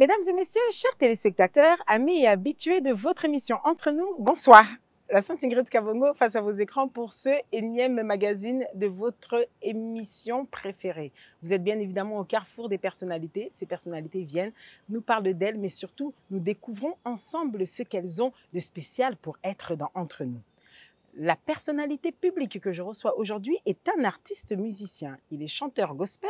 Mesdames et messieurs, chers téléspectateurs, amis et habitués de votre émission Entre nous, bonsoir. La Sainte Ingrid Kabongo face à vos écrans pour ce énième magazine de votre émission préférée. Vous êtes bien évidemment au carrefour des personnalités. Ces personnalités viennent, nous parlent d'elles, mais surtout, nous découvrons ensemble ce qu'elles ont de spécial pour être dans Entre nous. La personnalité publique que je reçois aujourd'hui est un artiste musicien. Il est chanteur gospel,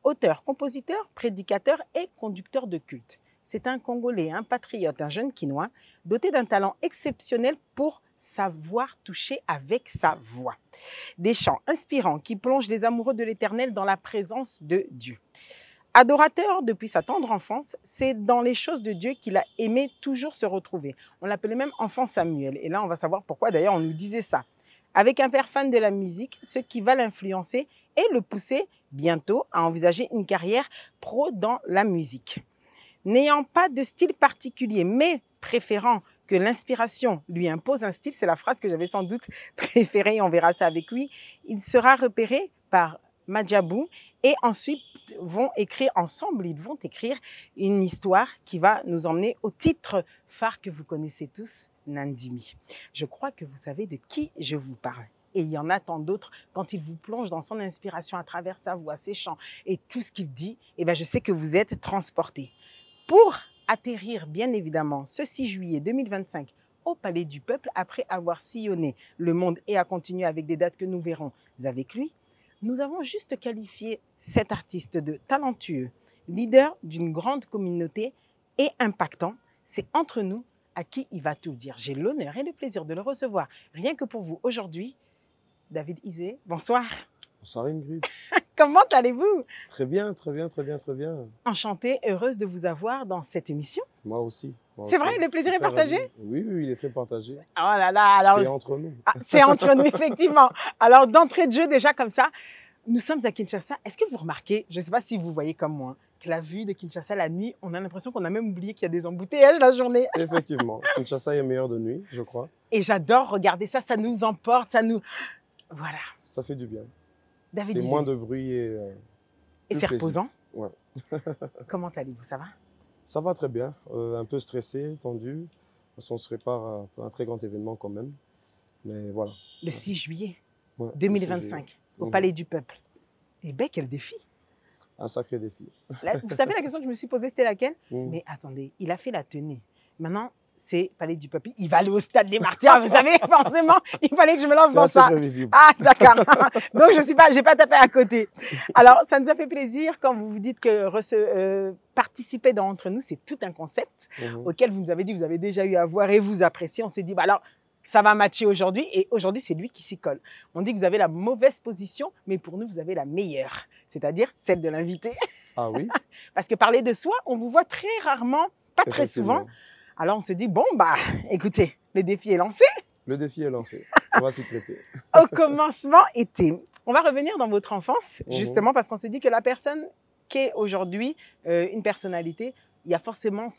auteur, compositeur, prédicateur et conducteur de culte. C'est un Congolais, un patriote, un jeune Quinois, doté d'un talent exceptionnel pour savoir toucher avec sa voix. Des chants inspirants qui plongent les amoureux de l'Éternel dans la présence de Dieu. Adorateur depuis sa tendre enfance, c'est dans les choses de Dieu qu'il a aimé toujours se retrouver. On l'appelait même enfant Samuel. Et là, on va savoir pourquoi d'ailleurs on nous disait ça. Avec un père fan de la musique, ce qui va l'influencer et le pousser bientôt à envisager une carrière pro dans la musique. N'ayant pas de style particulier, mais préférant que l'inspiration lui impose un style, c'est la phrase que j'avais sans doute préférée, on verra ça avec lui, il sera repéré par Madjabou et ensuite vont écrire ensemble, ils vont écrire une histoire qui va nous emmener au titre phare que vous connaissez tous, Nandimi. Je crois que vous savez de qui je vous parle. Et il y en a tant d'autres, quand il vous plonge dans son inspiration à travers sa voix, ses chants et tout ce qu'il dit, eh bien je sais que vous êtes transportés. Pour atterrir bien évidemment ce 6 juillet 2025 au Palais du Peuple, après avoir sillonné le monde et à continuer avec des dates que nous verrons avec lui, nous avons juste qualifié cet artiste de talentueux, leader d'une grande communauté et impactant. C'est Entre nous à qui il va tout dire. J'ai l'honneur et le plaisir de le recevoir rien que pour vous aujourd'hui. David Isé, bonsoir. Bonsoir Ingrid. Comment allez-vous? Très bien, très bien, très bien, très bien. Enchantée, heureuse de vous avoir dans cette émission. Moi aussi. C'est vrai, le plaisir est partagé? Oui, oui, il est très partagé. Oh là là, alors... C'est entre nous. Ah, c'est entre nous, effectivement. Alors, d'entrée de jeu, déjà comme ça, nous sommes à Kinshasa. Est-ce que vous remarquez, je ne sais pas si vous voyez comme moi, que la vue de Kinshasa la nuit, on a l'impression qu'on a même oublié qu'il y a des embouteillages la journée. Effectivement, Kinshasa est meilleur de nuit, je crois. Et j'adore regarder ça, ça nous emporte, ça nous... Voilà. Ça fait du bien. David c'est moins de bruit et c'est reposant. Ouais. Comment allez-vous? Ça va? Ça va très bien. Un peu stressé, tendu. Parce qu'on se prépare à un très grand événement quand même. Mais voilà. Le 6 juillet ouais, 2025, au Palais du Peuple. Eh bien, quel défi! Un sacré défi. Là, vous savez, la question que je me suis posée, c'était laquelle? Mais attendez, il a fait la tenue. Maintenant, c'est Palais du Peuple. Il va aller au Stade des Martyrs, vous savez, forcément, il fallait que je me lance dans ça. C'est prévisible. Ah, d'accord. Donc, je n'ai pas tapé à côté. Alors, ça nous a fait plaisir quand vous vous dites que participer dans Entre nous, c'est tout un concept auquel vous nous avez dit, vous avez déjà eu à voir et vous appréciez. On s'est dit, bah alors, ça va matcher aujourd'hui. Et aujourd'hui, c'est lui qui s'y colle. On dit que vous avez la mauvaise position, mais pour nous, vous avez la meilleure, c'est-à-dire celle de l'invité. Ah oui? Parce que parler de soi, on vous voit très rarement, pas très souvent. Alors, on se dit, bon, bah, écoutez, le défi est lancé. Le défi est lancé. On va s'y prêter. Au commencement était. On va revenir dans votre enfance, justement, parce qu'on s'est dit que la personne qui est aujourd'hui une personnalité, il y a forcément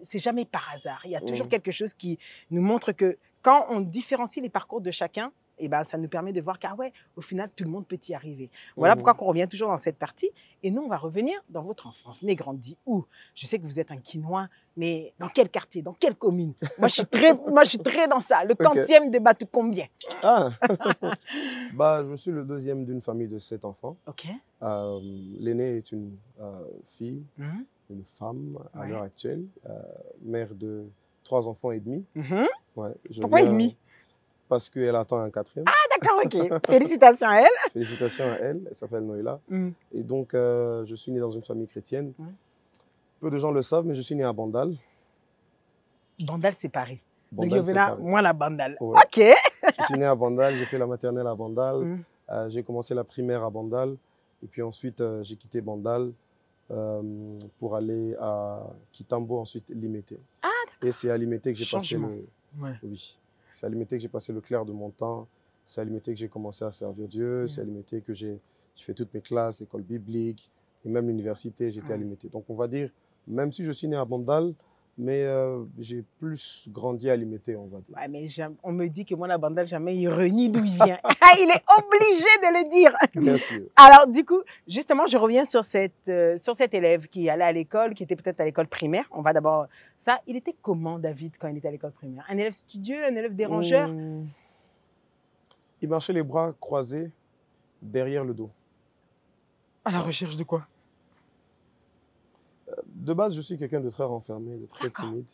c'est jamais par hasard. Il y a toujours quelque chose qui nous montre que quand on différencie les parcours de chacun, et ben, ça nous permet de voir qu'au final, tout le monde peut y arriver. Voilà pourquoi on revient toujours dans cette partie. Et nous, on va revenir dans votre enfance. Né, grandi où? Je sais que vous êtes un Quinois, mais dans quel quartier? Dans quelle commune? Moi, je suis très dans ça. Le quantième de Batou combien? Ah bah, je suis le deuxième d'une famille de 7 enfants. Ok. L'aînée est une fille, une femme à l'heure actuelle, mère de 3 enfants et demi. Ouais, pourquoi et demi? Parce qu'elle attend un 4e. Ah, d'accord, ok. Félicitations à elle. Félicitations à elle. Elle s'appelle Noïla. Et donc, je suis né dans une famille chrétienne. Peu de gens le savent, mais je suis né à Bandal. Bandal, c'est Paris. Bandal, c'est Paris. Moi, la Bandal. Ouais. Ok. Je suis né à Bandal. J'ai fait la maternelle à Bandal. J'ai commencé la primaire à Bandal. Et puis ensuite, j'ai quitté Bandal pour aller à Kitambo, ensuite Limete. Ah, d'accord. Et c'est à Limete que j'ai passé le... Ouais. Oui. C'est à Limete que j'ai passé le clair de mon temps. C'est à Limete que j'ai commencé à servir Dieu. C'est à Limete que j'ai fait toutes mes classes, l'école biblique et même l'université, j'étais à Limete. Donc on va dire, même si je suis né à Bandal, Mais j'ai plus grandi à Limité, on va dire. Ouais, mais on me dit que moi, la bandale, jamais il renie d'où il vient. Il est obligé de le dire. Bien sûr. Alors, du coup, justement, je reviens sur cet élève qui allait à l'école, qui était peut-être à l'école primaire. On va d'abord ça. Il était comment, David, quand il était à l'école primaire? Un élève studieux, un élève dérangeur? Il marchait les bras croisés derrière le dos. À la recherche de quoi? De base, je suis quelqu'un de très renfermé, de très timide.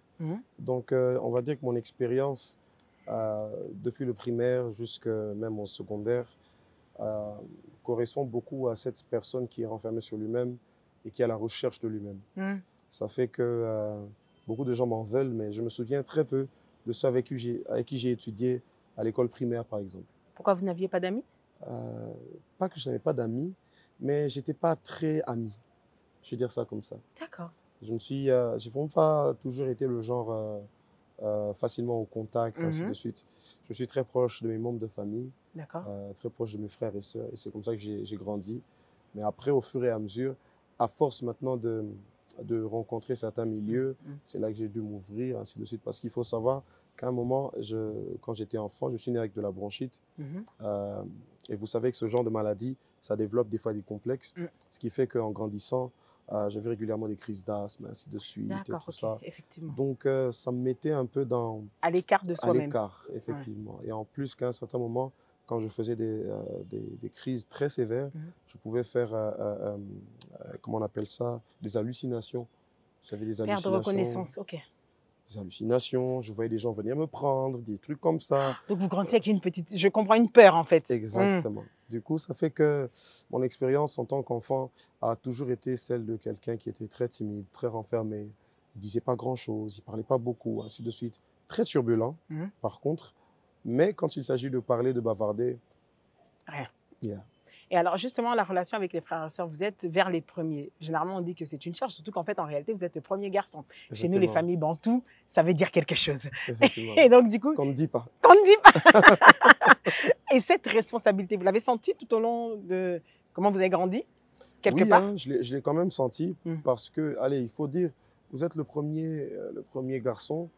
Donc, on va dire que mon expérience, depuis le primaire jusqu'à même au secondaire, correspond beaucoup à cette personne qui est renfermée sur lui-même et qui est à la recherche de lui-même. Ça fait que beaucoup de gens m'en veulent, mais je me souviens très peu de ceux avec qui j'ai étudié à l'école primaire, par exemple. Pourquoi vous n'aviez pas d'amis? Pas que je n'avais pas d'amis, mais j'étais pas très ami. Je vais dire ça comme ça. D'accord. J'ai vraiment pas toujours été le genre facilement au contact, ainsi de suite. Je suis très proche de mes membres de famille, très proche de mes frères et sœurs, et c'est comme ça que j'ai grandi. Mais après, au fur et à mesure, à force maintenant de rencontrer certains milieux, c'est là que j'ai dû m'ouvrir, ainsi de suite. Parce qu'il faut savoir qu'à un moment, quand j'étais enfant, je suis né avec de la bronchite. Et vous savez que ce genre de maladie, ça développe des fois des complexes, ce qui fait qu'en grandissant, j'avais régulièrement des crises d'asthme, ainsi de suite, et tout ça. Effectivement. Donc, ça me mettait un peu à l'écart de soi-même. À l'écart, effectivement. Et en plus, qu'à un certain moment, quand je faisais des crises très sévères, je pouvais faire, comment on appelle ça, des hallucinations. J'avais des hallucinations. Perte de reconnaissance, ok. Des hallucinations, je voyais des gens venir me prendre, des trucs comme ça. Donc vous grandiez avec une petite, je comprends, une peur en fait. Exactement. Du coup, ça fait que mon expérience en tant qu'enfant a toujours été celle de quelqu'un qui était très timide, très renfermé. Il disait pas grand-chose, il parlait pas beaucoup, ainsi de suite. Très turbulent, par contre. Mais quand il s'agit de parler, de bavarder, rien. Yeah. Et alors, justement, la relation avec les frères et sœurs, vous êtes vers les premiers. Généralement, on dit que c'est une charge, surtout qu'en fait, en réalité, vous êtes le premier garçon. Chez nous, les familles bantoues, ça veut dire quelque chose. Et donc, du coup... Qu'on ne dit pas. Qu'on ne dit pas. Et cette responsabilité, vous l'avez sentie tout au long de... Comment vous avez grandi, quelque part? Oui, je l'ai quand même senti, parce que, allez, il faut dire, vous êtes le premier garçon,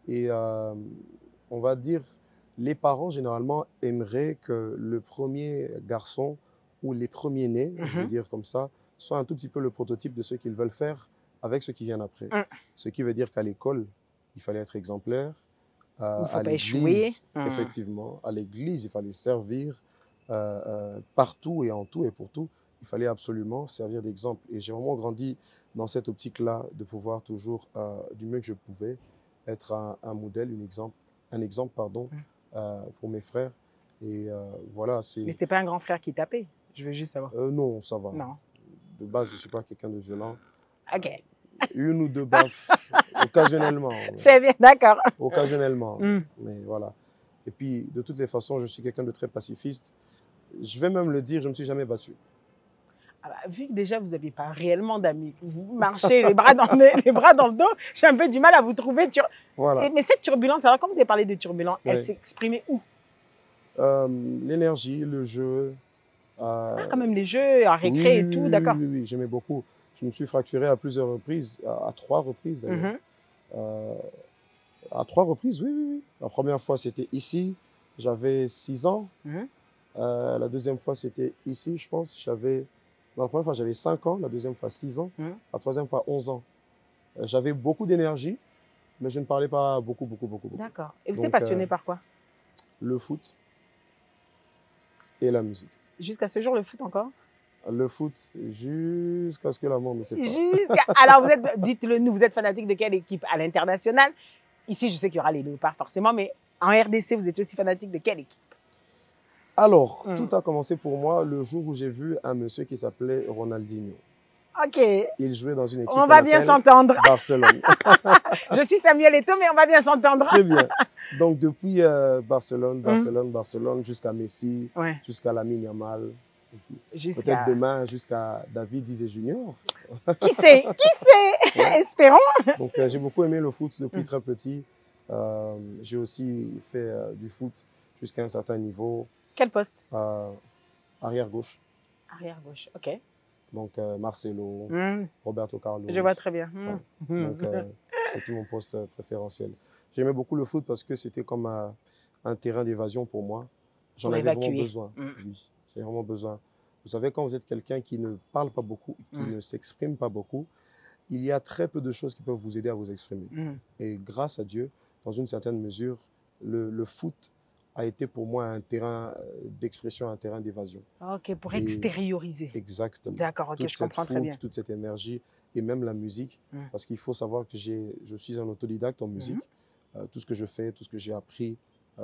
et on va dire, les parents, généralement, aimeraient que le premier garçon ou les premiers-nés, je vais dire comme ça, soient un tout petit peu le prototype de ce qu'ils veulent faire avec ce qui vient après. Ce qui veut dire qu'à l'école, il fallait être exemplaire. À l'église, effectivement, à l'église, il fallait servir partout et en tout et pour tout. Il fallait absolument servir d'exemple. Et j'ai vraiment grandi dans cette optique-là de pouvoir toujours, du mieux que je pouvais, être un modèle, un exemple, pour mes frères. Et voilà, c'est... Mais c'était pas un grand frère qui tapait, je veux juste savoir. Non, ça va. Non. De base, je ne suis pas quelqu'un de violent. Ok. Une ou deux baffes, occasionnellement. C'est bien, d'accord. Occasionnellement, mais voilà. Et puis, de toutes les façons, je suis quelqu'un de très pacifiste. Je vais même le dire, je ne me suis jamais battu. Ah bah, vu que déjà, vous n'aviez pas réellement d'amis, vous marchez les bras dans le dos, j'ai un peu du mal à vous trouver. Voilà. Mais cette turbulence, alors quand vous avez parlé de turbulence, elle s'exprimait où? L'énergie, le jeu. Quand même les jeux, à récré et tout, d'accord. Oui, j'aimais beaucoup. Je me suis fracturé à plusieurs reprises, à 3 reprises d'ailleurs. À 3 reprises, oui. La première fois, c'était ici, j'avais 6 ans. La deuxième fois, c'était ici, je pense. La première fois, j'avais 5 ans. La deuxième fois, 6 ans. La troisième fois, 11 ans. J'avais beaucoup d'énergie, mais je ne parlais pas beaucoup. D'accord. Et vous êtes passionné par quoi? Le foot et la musique. Jusqu'à ce jour, le foot encore? Le foot, jusqu'à ce que la mort ne sépare. Alors, dites-le nous, vous êtes fanatique de quelle équipe à l'international? Ici, je sais qu'il y aura les Léopards forcément, mais en RDC, vous êtes aussi fanatique de quelle équipe? Alors, tout a commencé pour moi le jour où j'ai vu un monsieur qui s'appelait Ronaldinho. Ok. Il jouait dans une équipe. On va bien s'entendre. Barcelone. Je suis Samuel Eto'o, mais on va bien s'entendre. Très bien. Donc, depuis Barcelone, jusqu'à Messi, jusqu'à Lamine Yamal. Peut-être demain jusqu'à David Dizé Junior. Qui sait? Espérons. Donc, j'ai beaucoup aimé le foot depuis très petit. J'ai aussi fait du foot jusqu'à un certain niveau. Quel poste? Arrière gauche. Arrière gauche, ok. Donc, Marcelo, Roberto Carlos. Je vois très bien. Donc, C'était mon poste préférentiel. J'aimais beaucoup le foot parce que c'était comme un terrain d'évasion pour moi. J'en Pour avais vraiment évacuer. besoin. Oui, j'avais vraiment besoin. Vous savez, quand vous êtes quelqu'un qui ne parle pas beaucoup, qui ne s'exprime pas beaucoup, il y a très peu de choses qui peuvent vous aider à vous exprimer. Et grâce à Dieu, dans une certaine mesure, le foot a été pour moi un terrain d'expression, un terrain d'évasion. Ok, pour Et extérioriser. exactement. D'accord, ok, Toute je cette comprends très fougue, bien. toute cette énergie et même la musique, parce qu'il faut savoir que je suis un autodidacte en musique. Tout ce que je fais, tout ce que j'ai appris,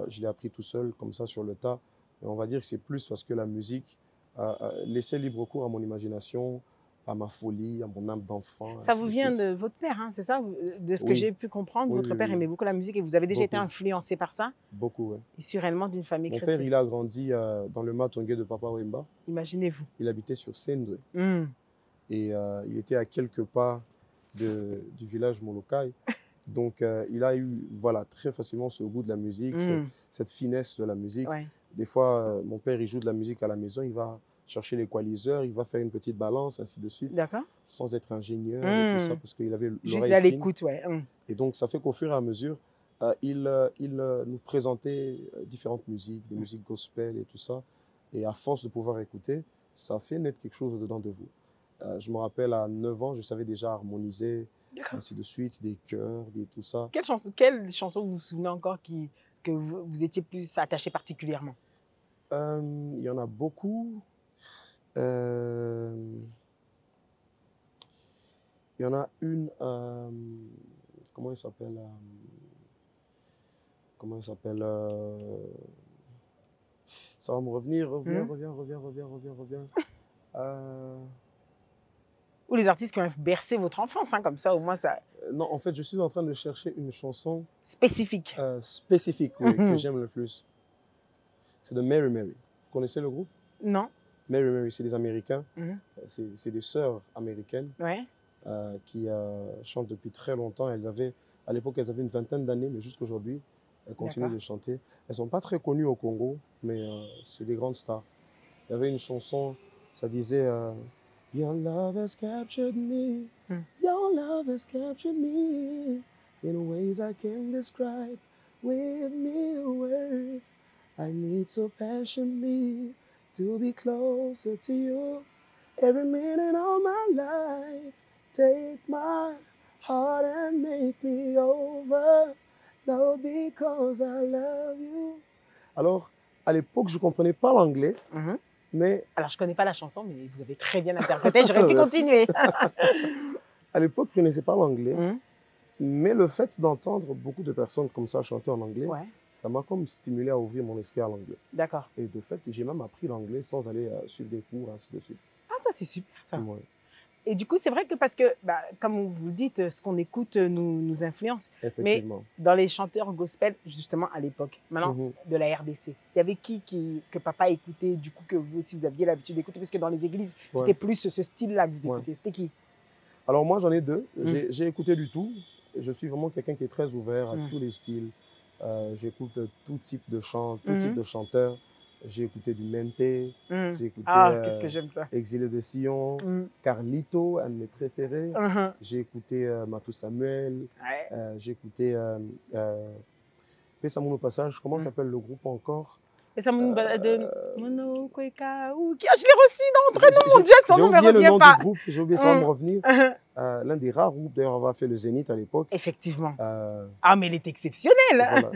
je l'ai appris tout seul, comme ça, sur le tas. Et on va dire que c'est plus parce que la musique a laissé libre cours à mon imagination, à ma folie, à mon âme d'enfant, Ça ainsi vous de vient suite. de votre père, hein, c'est ça? De ce que Oui, j'ai pu comprendre, oui, votre oui, père oui, aimait beaucoup la musique et vous avez déjà été beaucoup, influencé par ça, beaucoup, ouais. issurément d'une famille Mon père, chrétienne. il a grandi dans le Matongé de Papa Wemba. Imaginez-vous. Il habitait sur Sendwe. Et il était à quelques pas du village Molokai. Donc, il a eu voilà, très facilement ce goût de la musique, cette finesse de la musique. Ouais. Des fois, mon père, il joue de la musique à la maison, il va chercher l'équaliseur, il va faire une petite balance, ainsi de suite, D'accord. sans être ingénieur et tout ça, parce qu'il avait Juste l'oreille à fine. l'écoute, ouais. Et donc, ça fait qu'au fur et à mesure, il nous présentait différentes musiques, des musiques gospel et tout ça. Et à force de pouvoir écouter, ça fait naître quelque chose dedans de vous. Je me rappelle, à 9 ans, je savais déjà harmoniser, ainsi de suite, des chœurs, des tout ça. Quelle chanson vous vous souvenez encore que vous étiez plus attaché particulièrement? Il y en a beaucoup. Il y en a une, comment elle s'appelle comment elle s'appelle Ça va me revenir, reviens. Ou les artistes qui ont bercé votre enfance, hein, comme ça, au moins, ça... Non, en fait, je suis en train de chercher une chanson Spécifique. spécifique, oui, que j'aime le plus. C'est de Mary Mary. Vous connaissez le groupe? Non. Mary Mary, c'est des Américains. C'est des sœurs américaines qui chantent depuis très longtemps. À l'époque, elles avaient une vingtaine d'années, mais jusqu'à aujourd'hui, elles continuent de chanter. Elles ne sont pas très connues au Congo, mais c'est des grandes stars. Il y avait une chanson, ça disait Your love has captured me, your love has captured me in ways I can't describe with mere words. I need so passionately to be closer to you every minute of my life. Take my heart and make me over, Lord, because I love you. Alors, à l'époque, je ne comprenais pas l'anglais, mais... Alors, je ne connais pas la chanson, mais vous avez très bien interprété. J'aurais pu continuer. À l'époque, je ne connaissais pas l'anglais, mais le fait d'entendre beaucoup de personnes comme ça chanter en anglais, ça m'a comme stimulé à ouvrir mon esprit à l'anglais. D'accord. Et de fait, j'ai même appris l'anglais sans aller suivre des cours, ainsi de suite. Ah, ça, c'est super, ça. Et du coup, c'est vrai que parce que, comme vous le dites, ce qu'on écoute nous influence. Effectivement. Mais dans les chanteurs gospel, justement, à l'époque, maintenant, de la RDC, il y avait que papa écoutait, du coup, que vous aussi, vous aviez l'habitude d'écouter, parce que dans les églises, c'était plus ce style-là que vous écoutiez. C'était qui? Alors moi, j'en ai deux. J'ai écouté du tout. Je suis vraiment quelqu'un qui est très ouvert à tous les styles. J'écoute tout type de chant, tout type de chanteur. J'ai écouté du Mente, j'ai écouté qu'est-ce que j'aime ça. Exilé de Sion, Carlito, un de mes préférés. J'ai écouté Matou Samuel, j'ai écouté Pesamouno Passage, comment s'appelle le groupe encore? Pesamouno Mono Kweka ou qui je l'ai reçu d'entre nous, mon Dieu, son nom ne me revient pas. J'ai oublié le nom du groupe, j'ai oublié, ça va me revenir. L'un des rares groupes, d'ailleurs, on va faire le Zénith à l'époque. Effectivement. Ah, mais il est exceptionnel. Voilà.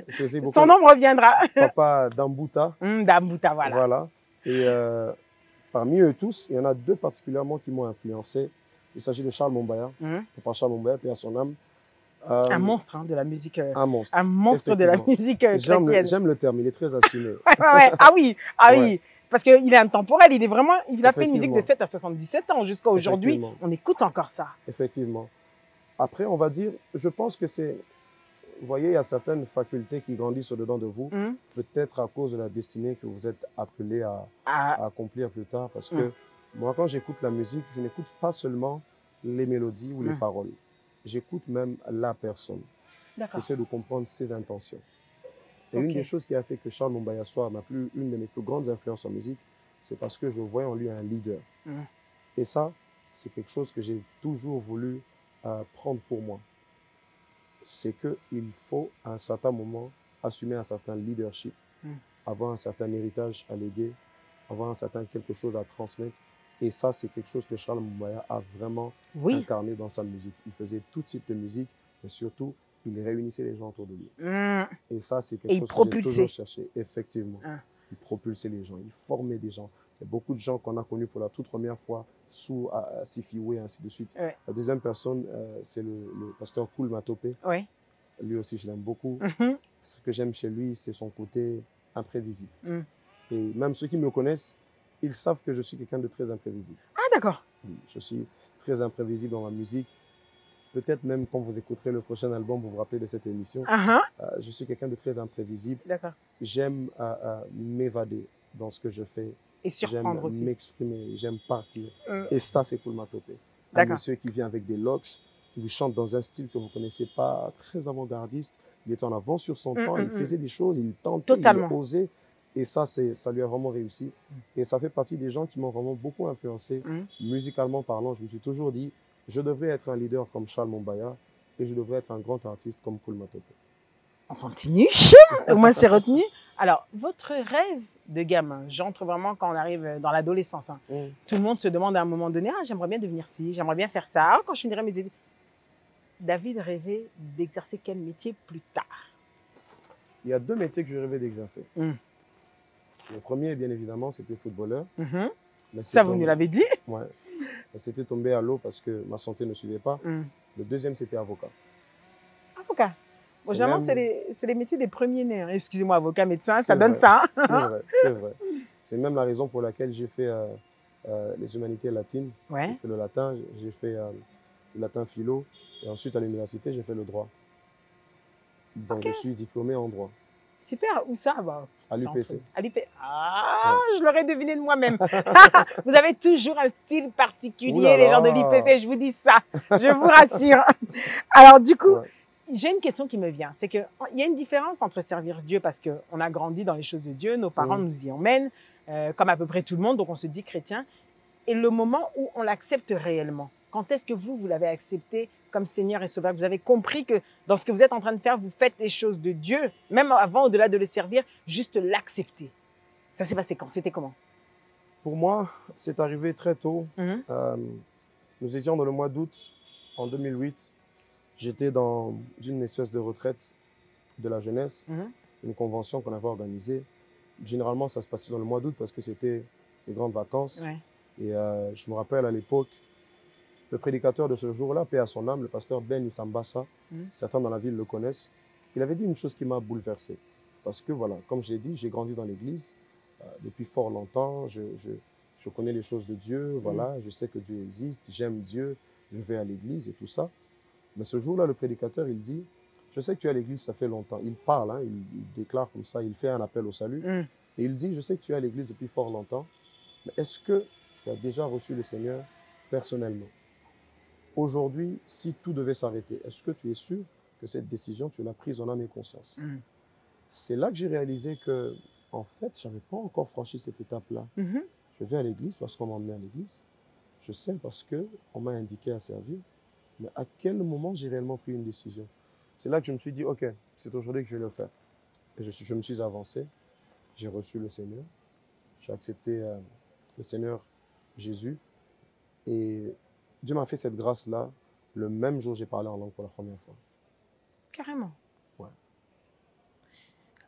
Son nom me reviendra. Papa Dambuta. Dambuta, voilà. Voilà. Et parmi eux tous, il y en a deux particulièrement qui m'ont influencé. Il s'agit de Charles Mombaya. Papa Charles Mombaya, paix à son âme. Un monstre de la musique. Un monstre. Un monstre de la musique chrétienne. J'aime le terme, il est très assumé. Ah oui, oui. Parce qu'il est intemporel, il a fait une musique de 7 à 77 ans jusqu'à aujourd'hui. On écoute encore ça. Effectivement. Après, on va dire, je pense que c'est... Vous voyez, il y a certaines facultés qui grandissent au-dedans de vous, peut-être à cause de la destinée que vous êtes appelé à accomplir plus tard. Parce que moi, quand j'écoute la musique, je n'écoute pas seulement les mélodies ou les paroles. J'écoute même la personne. J'essaie de comprendre ses intentions. Et une des choses qui a fait que Charles Mombaya soit une de mes plus grandes influences en musique, c'est parce que je voyais en lui un leader. Et ça, c'est quelque chose que j'ai toujours voulu prendre pour moi. c'est qu'il faut à un certain moment assumer un certain leadership, avoir un certain héritage à léguer, avoir un certain quelque chose à transmettre. Et ça, c'est quelque chose que Charles Moumbaya a vraiment incarné dans sa musique. Il faisait tout type de musique, mais surtout, il réunissait les gens autour de lui. Et ça, c'est quelque chose que j'ai toujours cherché. Effectivement, il propulsait les gens, il formait des gens. Il y a beaucoup de gens qu'on a connus pour la toute première fois sous Sifiwe et ainsi de suite. La deuxième personne, c'est le pasteur Koul Matopé. Lui aussi, je l'aime beaucoup. Ce que j'aime chez lui, c'est son côté imprévisible. Et même ceux qui me connaissent, ils savent que je suis quelqu'un de très imprévisible. Ah, d'accord. Oui, je suis très imprévisible dans ma musique. Peut-être même quand vous écouterez le prochain album, vous vous rappelez de cette émission. Je suis quelqu'un de très imprévisible. D'accord. J'aime m'évader dans ce que je fais. Et surprendre aussi. J'aime m'exprimer, j'aime partir. Et ça, c'est Koul Matopé. Un monsieur qui vient avec des locks, qui vous chante dans un style que vous ne connaissez pas, très avant-gardiste. Il était en avance sur son temps, il faisait des choses, il tentait, il osait. Et ça lui a vraiment réussi. Et ça fait partie des gens qui m'ont vraiment beaucoup influencé. Musicalement parlant, je me suis toujours dit, je devrais être un leader comme Charles Moumbaya et je devrais être un grand artiste comme Koul Matopé. On continue. Au moins, c'est retenu. Alors, votre rêve de gamin, j'entre vraiment quand on arrive dans l'adolescence. Tout le monde se demande à un moment donné, ah, j'aimerais bien devenir ci, j'aimerais bien faire ça. Ah, quand je finirai mes études. David rêvait d'exercer quel métier plus tard? Il y a deux métiers que je rêvais d'exercer. Le premier, bien évidemment, c'était footballeur. Ça, vous nous l'avez dit? Ouais. C'était tombé à l'eau parce que ma santé ne suivait pas. Le deuxième, c'était avocat. Avocat? Bon, généralement, c'est les métiers des premiers nés. Excusez-moi, avocat, médecin, ça donne ça. C'est vrai, c'est vrai. C'est même la raison pour laquelle j'ai fait les humanités latines. J'ai fait le latin, j'ai fait le latin philo. Et ensuite, à l'université, j'ai fait le droit. Donc, je suis diplômé en droit. Super. Où ça? À l'UPC. À l'UPC. Ah, je l'aurais deviné de moi-même. Vous avez toujours un style particulier, les gens de l'UPC, je vous dis ça. Je vous rassure. Alors, du coup, j'ai une question qui me vient. C'est qu'il y a une différence entre servir Dieu, parce qu'on a grandi dans les choses de Dieu, nos parents nous y emmènent, comme à peu près tout le monde, donc on se dit chrétien, et le moment où on l'accepte réellement. Quand est-ce que vous l'avez accepté comme Seigneur et Sauveur? Vous avez compris que dans ce que vous êtes en train de faire, vous faites les choses de Dieu, même avant, au-delà de le servir, juste l'accepter. Ça s'est passé quand? C'était comment? Pour moi, c'est arrivé très tôt. Nous étions dans le mois d'août en 2008. J'étais dans une espèce de retraite de la jeunesse, une convention qu'on avait organisée. Généralement, ça se passait dans le mois d'août parce que c'était les grandes vacances. Et je me rappelle à l'époque, le prédicateur de ce jour-là, paix à son âme, le pasteur Ben Isambassa, certains dans la ville le connaissent, il avait dit une chose qui m'a bouleversé. Parce que voilà, comme je l'ai dit, j'ai grandi dans l'église depuis fort longtemps, je connais les choses de Dieu, voilà, je sais que Dieu existe, j'aime Dieu, je vais à l'église et tout ça. Mais ce jour-là, le prédicateur, il dit, je sais que tu es à l'église, ça fait longtemps. Il parle, hein, il déclare comme ça, il fait un appel au salut. Et il dit, je sais que tu es à l'église depuis fort longtemps, mais est-ce que tu as déjà reçu le Seigneur personnellement? Aujourd'hui, si tout devait s'arrêter, est-ce que tu es sûr que cette décision, tu l'as prise en âme et conscience? C'est là que j'ai réalisé que, en fait, je n'avais pas encore franchi cette étape-là. Je vais à l'église parce qu'on m'a emmené à l'église. Je sais parce qu'on m'a indiqué à servir. Mais à quel moment j'ai réellement pris une décision? C'est là que je me suis dit, OK, c'est aujourd'hui que je vais le faire. Et je me suis avancé. J'ai reçu le Seigneur. J'ai accepté le Seigneur Jésus. Et Dieu m'a fait cette grâce-là. Le même jour, j'ai parlé en langue pour la première fois. Carrément. Ouais.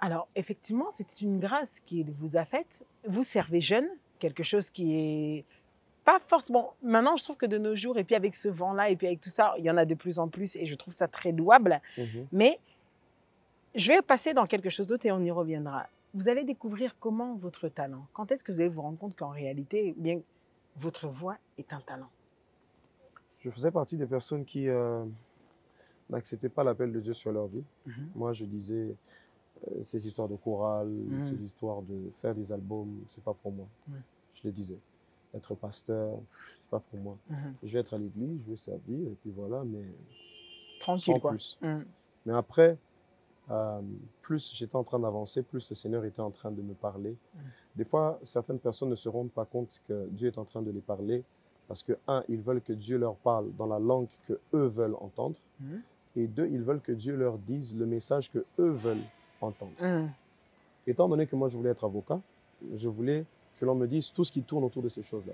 Alors, effectivement, c'était une grâce qu'il vous a faite. Vous servez jeune, quelque chose qui est pas forcément... Maintenant, je trouve que de nos jours, et puis avec ce vent-là, et puis avec tout ça, il y en a de plus en plus, et je trouve ça très louable. Mais je vais passer dans quelque chose d'autre et on y reviendra. Vous allez découvrir comment votre talent, quand est-ce que vous allez vous rendre compte qu'en réalité, eh bien, votre voix est un talent? Je faisais partie des personnes qui n'acceptaient pas l'appel de Dieu sur leur vie. Moi, je disais, ces histoires de chorale, ces histoires de faire des albums, c'est pas pour moi. Je le disais. Être pasteur, c'est pas pour moi. Je vais être à l'église, je vais servir, et puis voilà, mais tranquille, sans quoi. plus. Mais après, plus j'étais en train d'avancer, plus le Seigneur était en train de me parler. Des fois, certaines personnes ne se rendent pas compte que Dieu est en train de les parler parce que, ils veulent que Dieu leur parle dans la langue que eux veulent entendre. et deux, ils veulent que Dieu leur dise le message que eux veulent entendre. Étant donné que moi, je voulais être avocat, je voulais que l'on me dise tout ce qui tourne autour de ces choses-là.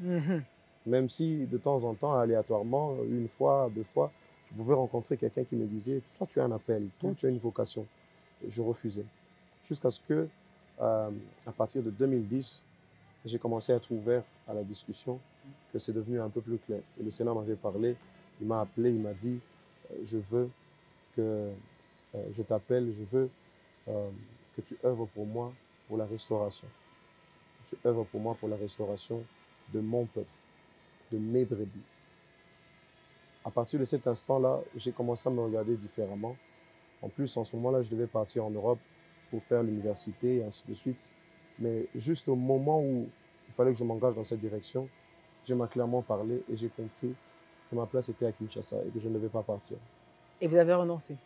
Même si, de temps en temps, aléatoirement, une fois, deux fois, je pouvais rencontrer quelqu'un qui me disait « Toi, tu as un appel, toi, tu as une vocation. » Je refusais. Jusqu'à ce que, à partir de 2010, j'ai commencé à être ouvert à la discussion, que c'est devenu un peu plus clair. Et le Sénat m'avait parlé, il m'a appelé, il m'a dit je veux que je t'appelle, je veux que tu œuvres pour moi pour la restauration. Tu œuvres pour moi pour la restauration de mon peuple, de mes brebis. À partir de cet instant-là, j'ai commencé à me regarder différemment. En plus, en ce moment-là, je devais partir en Europe pour faire l'université et ainsi de suite. Mais juste au moment où il fallait que je m'engage dans cette direction, Dieu m'a clairement parlé et j'ai compris que ma place était à Kinshasa et que je ne devais pas partir. Et vous avez renoncé?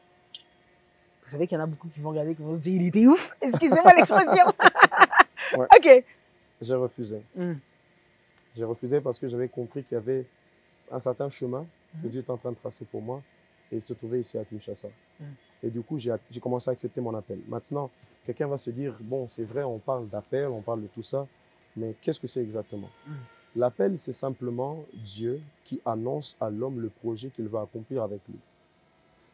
Vous savez qu'il y en a beaucoup qui vont regarder et qui vont se dire, il était ouf. Excusez-moi l'expression. Ouais. OK. J'ai refusé. J'ai refusé parce que j'avais compris qu'il y avait un certain chemin que Dieu était en train de tracer pour moi et il se trouvait ici à Kinshasa. Et du coup, j'ai commencé à accepter mon appel. Maintenant, quelqu'un va se dire, bon, c'est vrai, on parle d'appel, on parle de tout ça, mais qu'est-ce que c'est exactement? L'appel, c'est simplement Dieu qui annonce à l'homme le projet qu'il va accomplir avec lui.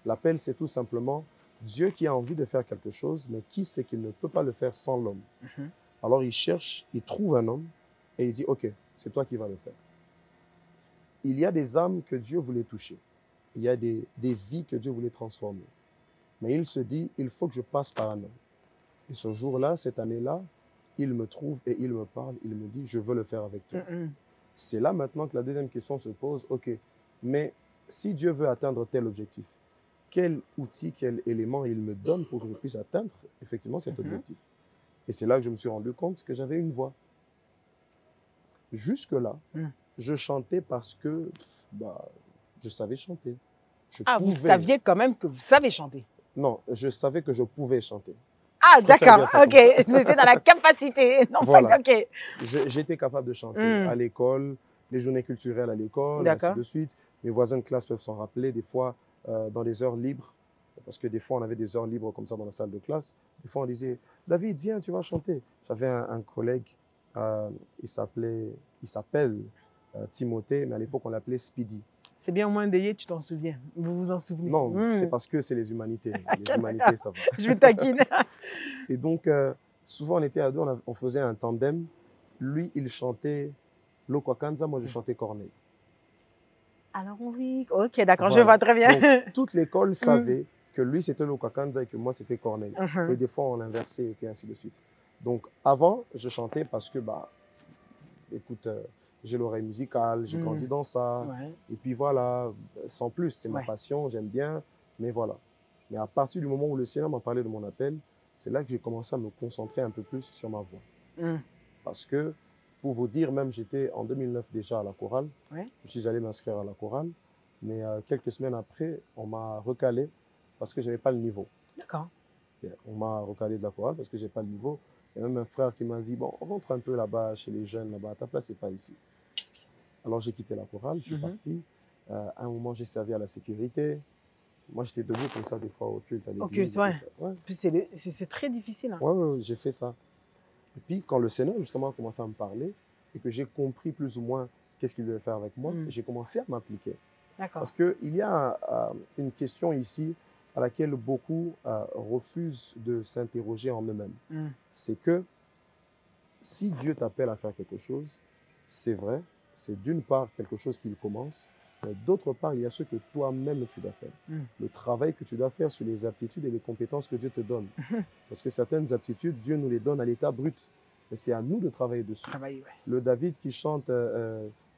L'appel, c'est tout simplement Dieu qui a envie de faire quelque chose, mais qui sait qu'il ne peut pas le faire sans l'homme. Alors il cherche, il trouve un homme et il dit, OK, c'est toi qui vas le faire. Il y a des âmes que Dieu voulait toucher. Il y a des vies que Dieu voulait transformer. Mais il se dit, il faut que je passe par un homme. Et ce jour-là, cette année-là, il me trouve et il me parle, il me dit, je veux le faire avec toi. C'est là maintenant que la deuxième question se pose, OK, mais si Dieu veut atteindre tel objectif, quel outil, quel élément il me donne pour que je puisse atteindre effectivement cet objectif? Et c'est là que je me suis rendu compte que j'avais une voix. Jusque-là, je chantais parce que je savais chanter. Vous saviez quand même que vous savez chanter? Non, je savais que je pouvais chanter. Ah, d'accord, OK. Vous étiez dans la capacité. Non, voilà. OK. J'étais capable de chanter à l'école, les journées culturelles à l'école, ainsi de suite. Mes voisins de classe peuvent s'en rappeler, des fois dans des heures libres, parce que des fois on avait des heures libres comme ça dans la salle de classe. Des fois on disait, David, viens, tu vas chanter. J'avais un collègue, il s'appelle Timothée, mais à l'époque on l'appelait Speedy. C'est bien au moins d'ayer, tu t'en souviens. Vous vous en souvenez? Non, c'est parce que c'est les humanités. Les humanités, ça va. Je vous taquine. Et donc, souvent on était à deux, on faisait un tandem. Lui, il chantait Lokwakanza, moi je chantais Corneille. Alors oui, ok, d'accord, Voilà. je vois très bien. Donc, toute l'école savait que lui c'était Lokwakanza et que moi c'était Corneille. Et des fois on inversait et ainsi de suite. Donc avant, je chantais parce que, écoute, j'ai l'oreille musicale, j'ai grandi dans ça. Et puis voilà, sans plus, c'est ma passion, j'aime bien, mais voilà. Mais à partir du moment où le Seigneur m'a parlé de mon appel, c'est là que j'ai commencé à me concentrer un peu plus sur ma voix. Parce que, pour vous dire, même j'étais en 2009 déjà à la chorale. Je suis allé m'inscrire à la chorale. Mais quelques semaines après, on m'a recalé parce que je n'avais pas le niveau. D'accord. On m'a recalé de la chorale parce que je n'ai pas le niveau. Il y a même un frère qui m'a dit, bon, rentre un peu là-bas, chez les jeunes, là-bas, ta place, c'est pas ici. Alors j'ai quitté la chorale, je suis parti. À un moment, j'ai servi à la sécurité. Moi, j'étais debout comme ça, des fois, au culte à l'église. Puis c'est très difficile. Hein. Oui, j'ai fait ça. Et puis, quand le Seigneur, justement, a commencé à me parler et que j'ai compris plus ou moins qu'est-ce qu'il devait faire avec moi, j'ai commencé à m'appliquer. Parce qu'il y a une question ici à laquelle beaucoup refusent de s'interroger en eux-mêmes. C'est que si Dieu t'appelle à faire quelque chose, c'est vrai, c'est d'une part quelque chose qu'il commence, mais d'autre part, il y a ce que toi-même tu dois faire. Le travail que tu dois faire sur les aptitudes et les compétences que Dieu te donne. Parce que certaines aptitudes, Dieu nous les donne à l'état brut. Mais c'est à nous de travailler dessus. Le David qui chante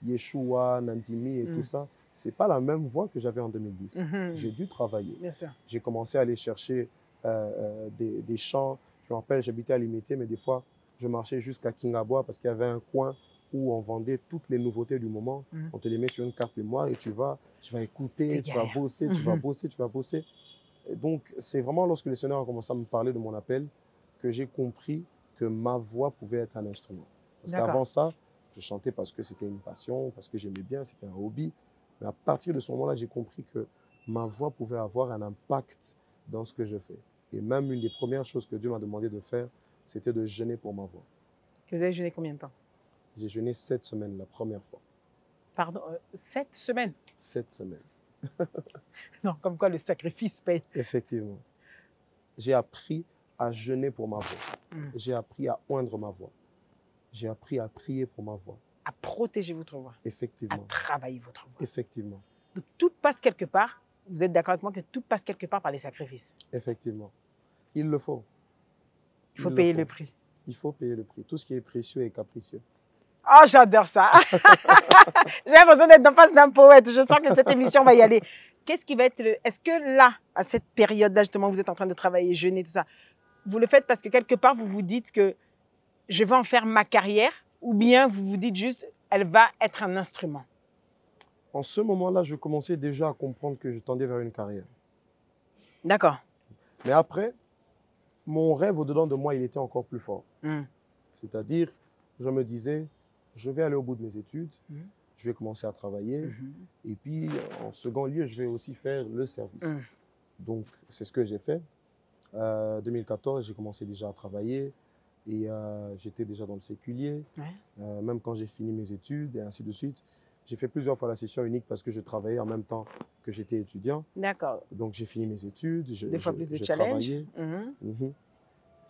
Yeshua, Nandimi et tout ça, ce n'est pas la même voix que j'avais en 2010. J'ai dû travailler. J'ai commencé à aller chercher des chants. Je me rappelle, j'habitais à Limité, mais des fois, je marchais jusqu'à Kingabwa parce qu'il y avait un coin où on vendait toutes les nouveautés du moment. On te les met sur une carte mémoire et tu vas écouter, tu vas bosser, tu vas bosser, tu vas bosser. Et donc, c'est vraiment lorsque le Seigneur a commencé à me parler de mon appel que j'ai compris que ma voix pouvait être un instrument. Parce qu'avant ça, je chantais parce que c'était une passion, parce que j'aimais bien, c'était un hobby. Mais à partir de ce moment-là, j'ai compris que ma voix pouvait avoir un impact dans ce que je fais. Et même une des premières choses que Dieu m'a demandé de faire, c'était de jeûner pour ma voix. Vous avez jeûné combien de temps? J'ai jeûné 7 semaines la première fois. Pardon, 7 semaines? 7 semaines. Non, comme quoi le sacrifice paye. Effectivement. J'ai appris à jeûner pour ma voix. J'ai appris à oindre ma voix. J'ai appris à prier pour ma voix. À protéger votre voix. Effectivement. À travailler votre voix. Effectivement. Donc tout passe quelque part. Vous êtes d'accord avec moi que tout passe quelque part par les sacrifices? Effectivement. Il le faut. Il faut payer le prix. Il faut payer le prix. Tout ce qui est précieux est capricieux. Oh, j'adore ça. J'ai l'impression d'être en face d'un poète. Je sens que cette émission va y aller. Qu'est-ce qui va être le... Est-ce que là, à cette période-là, justement, vous êtes en train de travailler, jeûner, tout ça, vous le faites parce que quelque part, vous vous dites que je vais en faire ma carrière, ou bien vous vous dites juste, elle va être un instrument? En ce moment-là, je commençais déjà à comprendre que je tendais vers une carrière. D'accord. Mais après, mon rêve au-dedans de moi, il était encore plus fort. C'est-à-dire, je me disais, je vais aller au bout de mes études, je vais commencer à travailler, et puis en second lieu, je vais aussi faire le service. Donc, c'est ce que j'ai fait. En 2014, j'ai commencé déjà à travailler, et j'étais déjà dans le séculier, même quand j'ai fini mes études, et ainsi de suite. J'ai fait plusieurs fois la session unique parce que je travaillais en même temps que j'étais étudiant. D'accord. Donc, j'ai fini mes études, Des fois plus de challenge.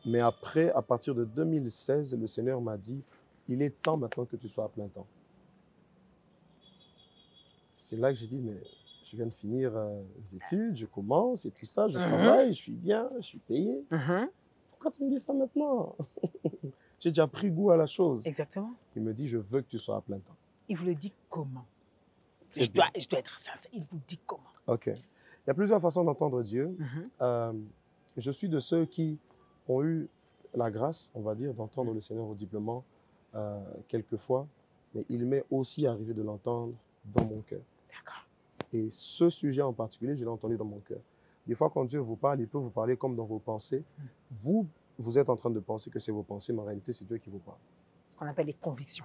Mais après, à partir de 2016, le Seigneur m'a dit, il est temps maintenant que tu sois à plein temps. C'est là que j'ai dit, mais je viens de finir mes études, je commence et tout ça, je travaille, je suis bien, je suis payé. Pourquoi tu me dis ça maintenant? J'ai déjà pris goût à la chose. Exactement. Il me dit, je veux que tu sois à plein temps. Il vous le dit comment? Je dois être sincère. Il vous dit comment? Ok. Il y a plusieurs façons d'entendre Dieu. Je suis de ceux qui ont eu la grâce, on va dire, d'entendre le Seigneur audiblement quelquefois, mais il m'est aussi arrivé de l'entendre dans mon cœur. D'accord. Et ce sujet en particulier, je l'ai entendu dans mon cœur. Des fois, quand Dieu vous parle, il peut vous parler comme dans vos pensées. Vous êtes en train de penser que c'est vos pensées, mais en réalité, c'est Dieu qui vous parle. Ce qu'on appelle les convictions,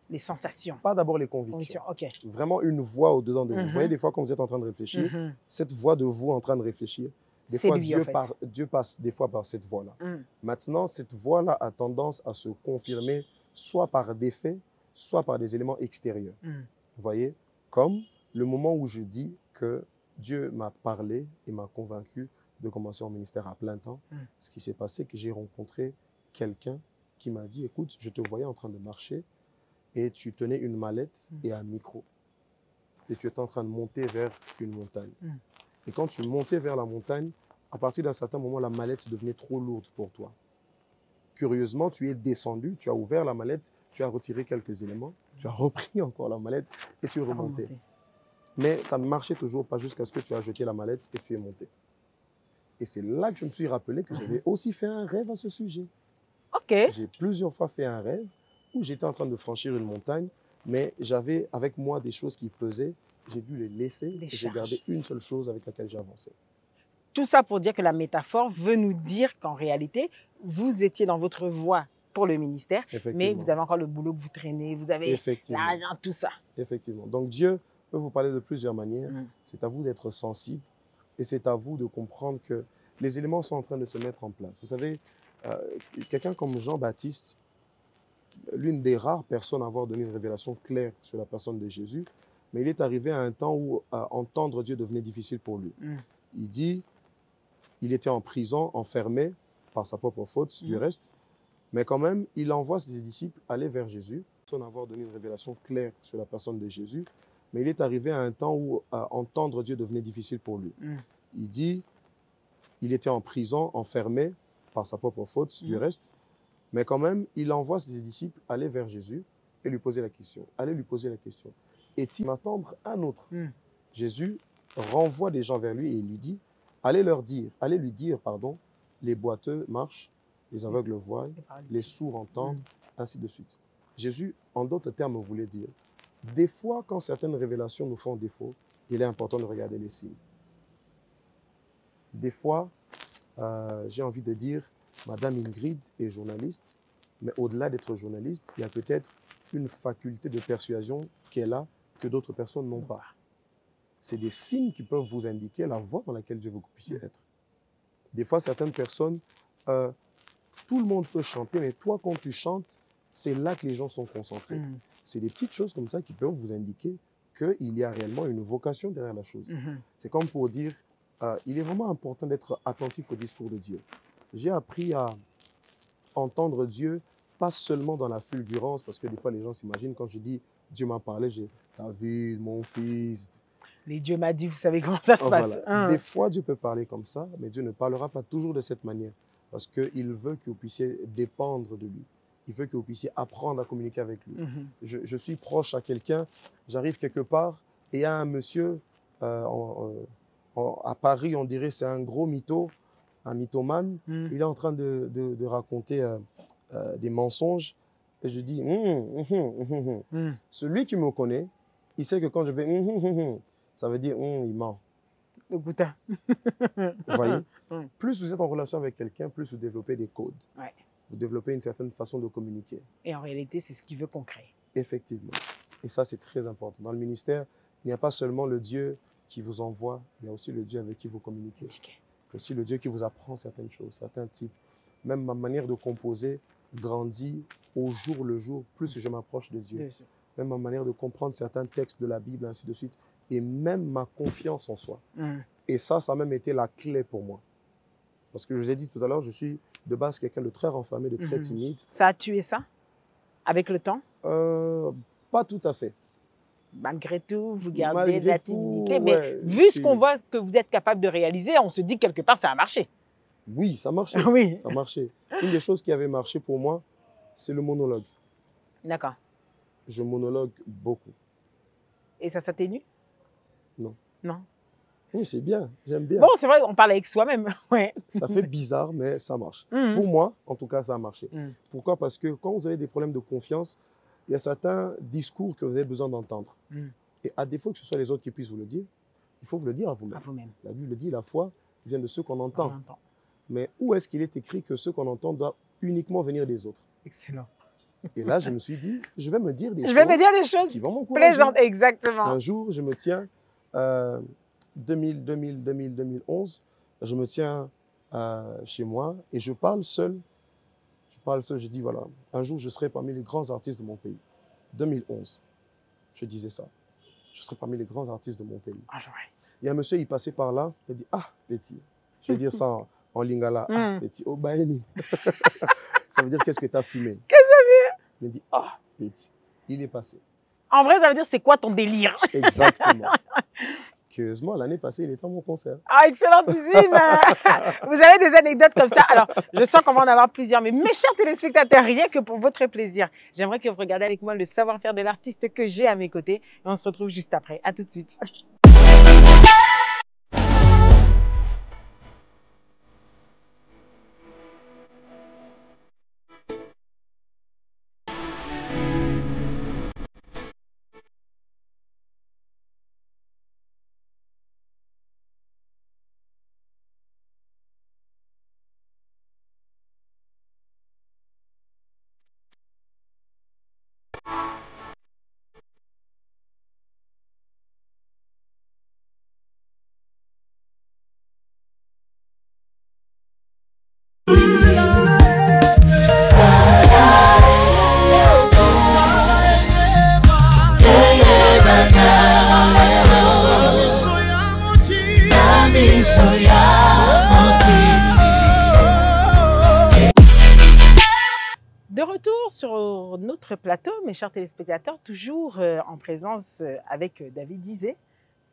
les sensations. Pas d'abord les convictions. Ok. Vraiment une voix au-dedans de vous. Vous voyez, des fois, quand vous êtes en train de réfléchir, cette voix de vous en train de réfléchir, des fois, Dieu passe des fois par cette voix-là. Maintenant, cette voix-là a tendance à se confirmer soit par des faits, soit par des éléments extérieurs. Vous voyez, comme le moment où je dis que Dieu m'a parlé et m'a convaincu de commencer mon ministère à plein temps. Ce qui s'est passé, c'est que j'ai rencontré quelqu'un qui m'a dit, écoute, je te voyais en train de marcher et tu tenais une mallette et un micro. Et tu étais en train de monter vers une montagne. Et quand tu montais vers la montagne, à partir d'un certain moment, la mallette devenait trop lourde pour toi. Curieusement, tu es descendu, tu as ouvert la mallette, tu as retiré quelques éléments, tu as repris encore la mallette et tu es remonté. Mais ça ne marchait toujours pas jusqu'à ce que tu as jeté la mallette et tu es monté. Et c'est là que je me suis rappelé que j'avais aussi fait un rêve à ce sujet. Ok. J'ai plusieurs fois fait un rêve où j'étais en train de franchir une montagne, mais j'avais avec moi des choses qui pesaient. J'ai dû les laisser et j'ai gardé une seule chose avec laquelle j'ai avancé. Tout ça pour dire que la métaphore veut nous dire qu'en réalité, vous étiez dans votre voie pour le ministère, mais vous avez encore le boulot que vous traînez, vous avez l'argent, tout ça. Effectivement. Donc Dieu peut vous parler de plusieurs manières. C'est à vous d'être sensible et c'est à vous de comprendre que les éléments sont en train de se mettre en place. Vous savez, quelqu'un comme Jean-Baptiste, l'une des rares personnes à avoir donné une révélation claire sur la personne de Jésus, mais il est arrivé à un temps où entendre Dieu devenait difficile pour lui. Il dit, il était en prison, enfermé par sa propre faute, du reste, mais quand même, il envoie ses disciples aller vers Jésus, sans avoir donné une révélation claire sur la personne de Jésus, mais il est arrivé à un temps où entendre Dieu devenait difficile pour lui. Il dit, il était en prison, enfermé par sa propre faute, du reste, mais quand même, il envoie ses disciples aller vers Jésus et lui poser la question. Allez lui poser la question. Est-il m'attendre un autre? Jésus renvoie des gens vers lui et il lui dit, allez lui dire, les boiteux marchent, les aveugles voient, les sourds entendent, ainsi de suite. Jésus, en d'autres termes, voulait dire, des fois, quand certaines révélations nous font défaut, il est important de regarder les signes. Des fois, j'ai envie de dire, Madame Ingrid est journaliste, mais au-delà d'être journaliste, il y a peut-être une faculté de persuasion qu'elle a que d'autres personnes n'ont pas. c'est des signes qui peuvent vous indiquer la voie dans laquelle Dieu veut que vous puissiez être. Des fois, certaines personnes, tout le monde peut chanter, mais toi, quand tu chantes, c'est là que les gens sont concentrés. C'est des petites choses comme ça qui peuvent vous indiquer qu'il y a réellement une vocation derrière la chose. C'est comme pour dire, il est vraiment important d'être attentif au discours de Dieu. J'ai appris à entendre Dieu, pas seulement dans la fulgurance, parce que des fois les gens s'imaginent, quand je dis Dieu m'a parlé, j'ai David, mon fils. Les Dieu m'a dit, vous savez comment ça se passe. Voilà. Des fois Dieu peut parler comme ça, mais Dieu ne parlera pas toujours de cette manière, parce qu'il veut que vous puissiez dépendre de lui. Il veut que vous puissiez apprendre à communiquer avec lui. Je suis proche à quelqu'un, j'arrive quelque part, et il y a un monsieur, à Paris, on dirait c'est un gros mytho, un mythomane. Il est en train de raconter des mensonges. Et je dis, celui qui me connaît, il sait que quand je vais, ça veut dire, il ment. Le boutin. Vous voyez, plus vous êtes en relation avec quelqu'un, plus vous développez des codes. Ouais. Vous développez une certaine façon de communiquer. Et en réalité, c'est ce qu'il veut qu'on crée. Effectivement. Et ça, c'est très important. Dans le ministère, il n'y a pas seulement le Dieu qui vous envoie, il y a aussi le Dieu avec qui vous communiquez. Aussi le Dieu qui vous apprend certaines choses, certains types. Même ma manière de composer grandit au jour le jour, plus je m'approche de Dieu. Même ma manière de comprendre certains textes de la Bible, ainsi de suite. Et même ma confiance en soi. Et ça a même été la clé pour moi. Parce que je vous ai dit tout à l'heure, je suis de base quelqu'un de très renfermé, de très timide. Ça a tué ça avec le temps? Pas tout à fait. Malgré tout, vous gardez de la timidité. Ouais, mais vu ce qu'on voit que vous êtes capable de réaliser, on se dit que quelque part, ça a marché. Oui, ça marchait. Oui. Ça marchait. Une des choses qui avait marché pour moi, c'est le monologue. D'accord. Je monologue beaucoup. Et ça s'atténue? Non. Non. Oui, c'est bien. J'aime bien. Bon, c'est vrai, on parle avec soi-même. Ouais. Ça fait bizarre, mais ça marche. Pour moi, en tout cas, ça a marché. Pourquoi? Parce que quand vous avez des problèmes de confiance, il y a certains discours que vous avez besoin d'entendre. Et à défaut que ce soit les autres qui puissent vous le dire, il faut vous le dire à vous-même. La Bible dit, la foi vient de ceux qu'on entend. Mais où est-ce qu'il est écrit que ceux qu'on entend doivent uniquement venir des autres? Excellent. Et là, je me suis dit, je vais me dire des choses qui vont m'encourager. Plaisantes, exactement. Un jour, je me tiens, 2011, je me tiens chez moi et je parle seul. Je dis, voilà, un jour, je serai parmi les grands artistes de mon pays. 2011, je disais ça. Je serai parmi les grands artistes de mon pays. Il y a un monsieur, il passait par là, il dit, ah, petit. Je vais dire ça en lingala. Ah, petit, oh, baini. Ça veut dire, qu'est-ce que tu as fumé? Qu'est-ce que ça veut dire? Il me dit, ah, petit. Il est passé. En vrai, ça veut dire, c'est quoi ton délire? Exactement. Curieusement, l'année passée, il était à mon concert. Ah, excellentissime. Vous avez des anecdotes comme ça. Alors, je sens qu'on va en avoir plusieurs. Mais mes chers téléspectateurs, rien que pour votre plaisir, j'aimerais que vous regardiez avec moi le savoir-faire de l'artiste que j'ai à mes côtés. Et on se retrouve juste après. À tout de suite. De retour sur notre plateau, mes chers téléspectateurs, toujours en présence avec David Isé,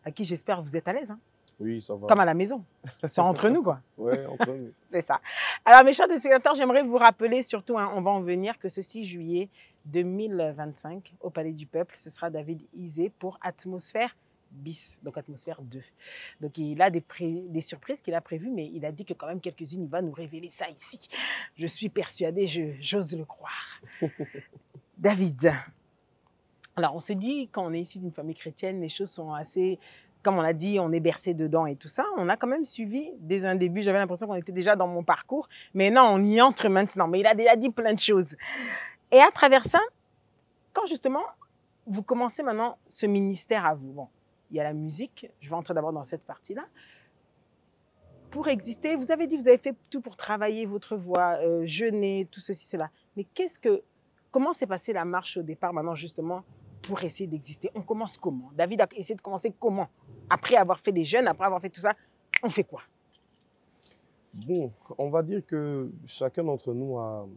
à qui j'espère vous êtes à l'aise. Hein? Oui, ça va. Comme à la maison. C'est entre nous, quoi. Oui, entre nous. C'est ça. Alors, mes chers téléspectateurs, j'aimerais vous rappeler, surtout, hein, on va en venir, que ce 6 juillet 2025, au Palais du Peuple, ce sera David Isé pour Atmosphère bis, donc Atmosphère 2. Donc il a des surprises qu'il a prévues, mais il a dit que quand même quelques-unes, il va nous révéler ça ici. Je suis persuadée, j'ose le croire. David, alors on se dit, quand on est issu d'une famille chrétienne, les choses sont assez, comme on l'a dit, on est bercé dedans et tout ça. On a quand même suivi dès un début, j'avais l'impression qu'on était déjà dans mon parcours, mais non, on y entre maintenant. Mais il a déjà dit plein de choses. Et à travers ça, quand justement, vous commencez maintenant ce ministère à vous, bon, il y a la musique. Je vais entrer d'abord dans cette partie-là. Pour exister, vous avez dit que vous avez fait tout pour travailler votre voix, jeûner, tout ceci, cela. Mais comment s'est passée la marche au départ maintenant justement pour essayer d'exister? On commence comment? David a essayé de commencer comment? Après avoir fait des jeûnes, après avoir fait tout ça, on fait quoi? Bon, on va dire que chacun d'entre nous a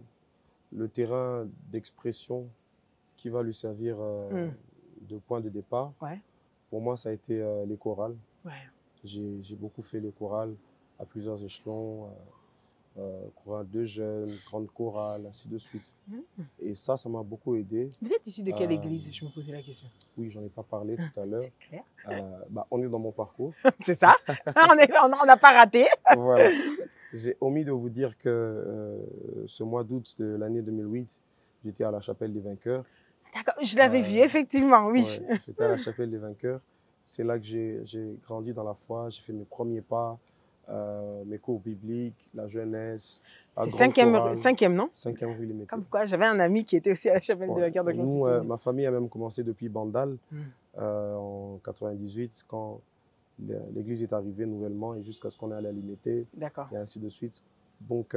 le terrain d'expression qui va lui servir de point de départ. Ouais. Pour moi, ça a été les chorales. Ouais. J'ai beaucoup fait les chorales à plusieurs échelons, chorale de jeunes, grande chorale, ainsi de suite. Et ça m'a beaucoup aidé. Vous êtes issu de quelle église? Je me posais la question. Oui, j'en ai pas parlé tout à l'heure. C'est clair. On est dans mon parcours. C'est ça. On n'a pas raté. Voilà. J'ai omis de vous dire que ce mois d'août de l'année 2008, j'étais à la Chapelle des Vainqueurs. D'accord, je l'avais vu, effectivement, oui. Ouais, j'étais à la Chapelle des Vainqueurs. C'est là que j'ai grandi dans la foi. J'ai fait mes premiers pas, mes cours bibliques, la jeunesse. C'est cinquième, non? 5e rue Limité. Comme quoi, j'avais un ami qui était aussi à la Chapelle des Vainqueurs. Nous, ma famille a même commencé depuis Bandal en 98, quand l'église est arrivée nouvellement et jusqu'à ce qu'on ait à la Limité. D'accord. Et ainsi de suite. Donc,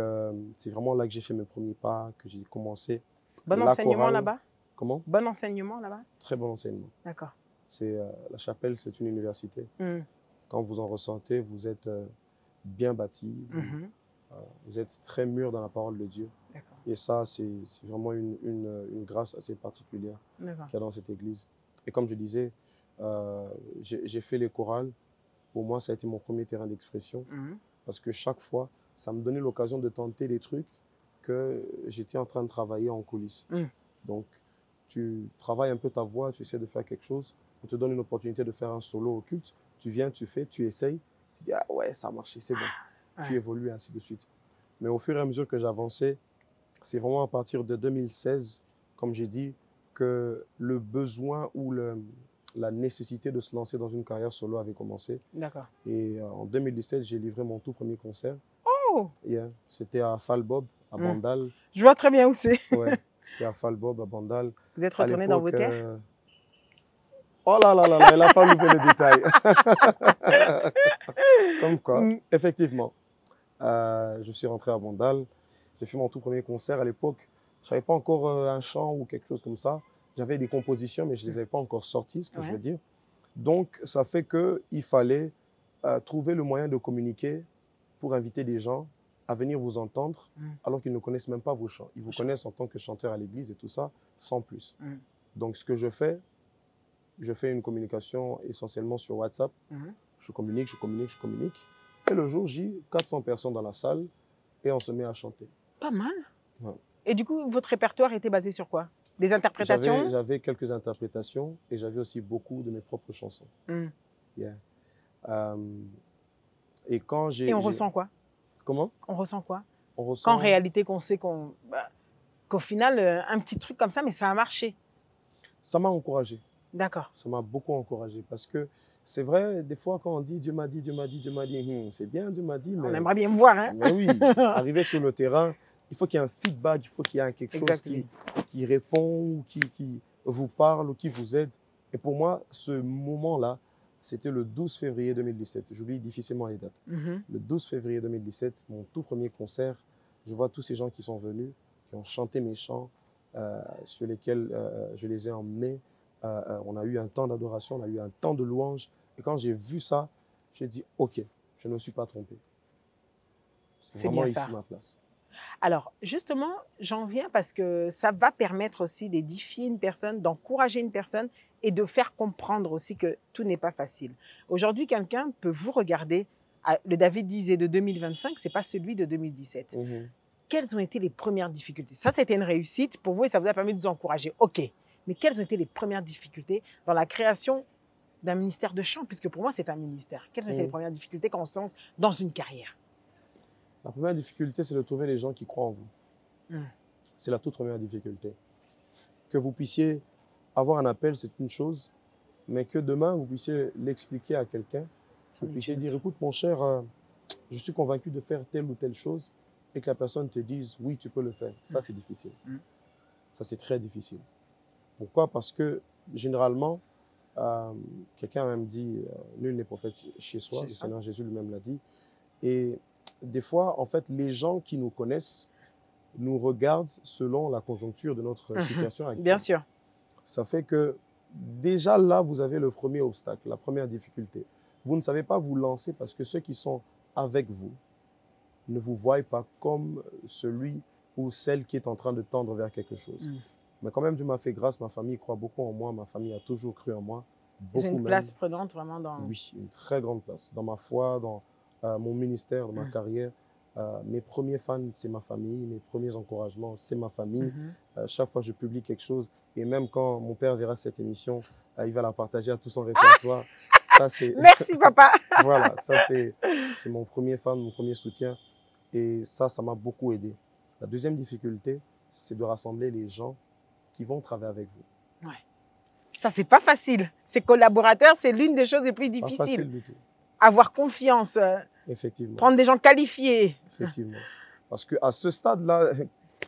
c'est vraiment là que j'ai fait mes premiers pas, que j'ai commencé. Bon enseignement là-bas? Comment? Bon enseignement là-bas? Très bon enseignement. D'accord. La chapelle, c'est une université. Quand vous en ressentez, vous êtes bien bâti, vous êtes très mûr dans la parole de Dieu. Et ça, c'est vraiment une grâce assez particulière qu'il y a dans cette église. Et comme je disais, j'ai fait les chorales. Pour moi, ça a été mon premier terrain d'expression. Parce que chaque fois, ça me donnait l'occasion de tenter des trucs que j'étais en train de travailler en coulisses. Donc, tu travailles un peu ta voix, tu essaies de faire quelque chose, on te donne une opportunité de faire un solo au culte, tu viens, tu fais, tu essayes, tu dis, ah ouais, ça a marché, c'est bon. Tu évolues, ainsi de suite. Mais au fur et à mesure que j'avançais, c'est vraiment à partir de 2016, comme j'ai dit, que le besoin ou la nécessité de se lancer dans une carrière solo avait commencé. D'accord. Et en 2017, j'ai livré mon tout premier concert. Oh! Yeah. C'était à Falbob, à Bandal. Je vois très bien où c'est. Ouais, c'était à Falbob, à Bandal. Vous êtes retourné dans vos terres? Oh là là là là, elle n'a pas loupé le détail. Comme quoi, effectivement, je suis rentré à Bandal. J'ai fait mon tout premier concert à l'époque. Je n'avais pas encore un chant ou quelque chose comme ça. J'avais des compositions, mais je ne les avais pas encore sorties, ce que je veux dire. Donc, ça fait qu'il fallait trouver le moyen de communiquer pour inviter des gens à venir vous entendre, alors qu'ils ne connaissent même pas vos chants. Ils vous connaissent en tant que chanteur à l'église et tout ça, sans plus. Donc, ce que je fais une communication essentiellement sur WhatsApp. Je communique. Et le jour J, 400 personnes dans la salle et on se met à chanter. Pas mal. Ouais. Et du coup, votre répertoire était basé sur quoi? Des interprétations? J'avais quelques interprétations et j'avais aussi beaucoup de mes propres chansons. Yeah. Et quand j'ai... Et on ressent quoi? Comment? On ressent quoi? On ressent... Qu'en réalité, qu'on sait qu'au final, un petit truc comme ça, mais ça a marché. Ça m'a encouragé. D'accord. Ça m'a beaucoup encouragé parce que c'est vrai, des fois, quand on dit Dieu m'a dit, c'est bien, Dieu m'a dit, mais... On aimerait bien me voir, hein? Mais oui, arriver sur le terrain, il faut qu'il y ait un feedback, il faut qu'il y ait quelque chose qui répond, ou qui vous parle, ou qui vous aide. Et pour moi, ce moment-là, c'était le 12 février 2017. J'oublie difficilement les dates. Le 12 février 2017, mon tout premier concert, je vois tous ces gens qui sont venus, qui ont chanté mes chants, sur lesquels je les ai emmenés. On a eu un temps d'adoration, on a eu un temps de louange. Et quand j'ai vu ça, j'ai dit, OK, je ne me suis pas trompé. C'est vraiment ici ma place. Alors, justement, j'en viens parce que ça va permettre aussi d'édifier une personne, d'encourager une personne et de faire comprendre aussi que tout n'est pas facile. Aujourd'hui, quelqu'un peut vous regarder, le David disait de 2025, ce n'est pas celui de 2017. Quelles ont été les premières difficultés? Ça, c'était une réussite pour vous et ça vous a permis de vous encourager. OK. Mais quelles ont été les premières difficultés dans la création d'un ministère de chant? Puisque pour moi, c'est un ministère. Quelles ont été les premières difficultés quand on se lance dans une carrière? La première difficulté, c'est de trouver les gens qui croient en vous. C'est la toute première difficulté. Que vous puissiez avoir un appel, c'est une chose, mais que demain, vous puissiez l'expliquer à quelqu'un, vous puissiez dire, écoute mon cher, je suis convaincu de faire telle ou telle chose, et que la personne te dise, oui, tu peux le faire. Ça, c'est difficile. Ça, c'est très difficile. Pourquoi? Parce que, généralement, quelqu'un a même dit, nul n'est prophète chez soi, Chez le soi. Seigneur Jésus lui-même l'a dit. Et des fois, en fait, les gens qui nous connaissent nous regardent selon la conjoncture de notre situation Bien actuelle. sûr. Ça fait que déjà là, vous avez le premier obstacle, la première difficulté. Vous ne savez pas vous lancer parce que ceux qui sont avec vous ne vous voient pas comme celui ou celle qui est en train de tendre vers quelque chose. Mais quand même, Dieu m'a fait grâce, ma famille croit beaucoup en moi, ma famille a toujours cru en moi. Ils ont Beaucoup une place prenante vraiment dans... Oui, une très grande place. Dans ma foi, dans mon ministère, dans ma carrière. Mes premiers fans, c'est ma famille. Mes premiers encouragements, c'est ma famille. Chaque fois que je publie quelque chose, et même quand mon père verra cette émission, il va la partager à tout son répertoire. Ça, c'est... Merci, papa. Voilà, ça, c'est mon premier fan, mon premier soutien. Et ça m'a beaucoup aidé. La deuxième difficulté, c'est de rassembler les gens qui vont travailler avec vous. Ouais. Ça, c'est pas facile. Ces collaborateurs, c'est l'une des choses les plus Pas difficiles. facile du tout. Avoir confiance, Effectivement. prendre des gens qualifiés. Effectivement. Parce qu'à ce stade-là,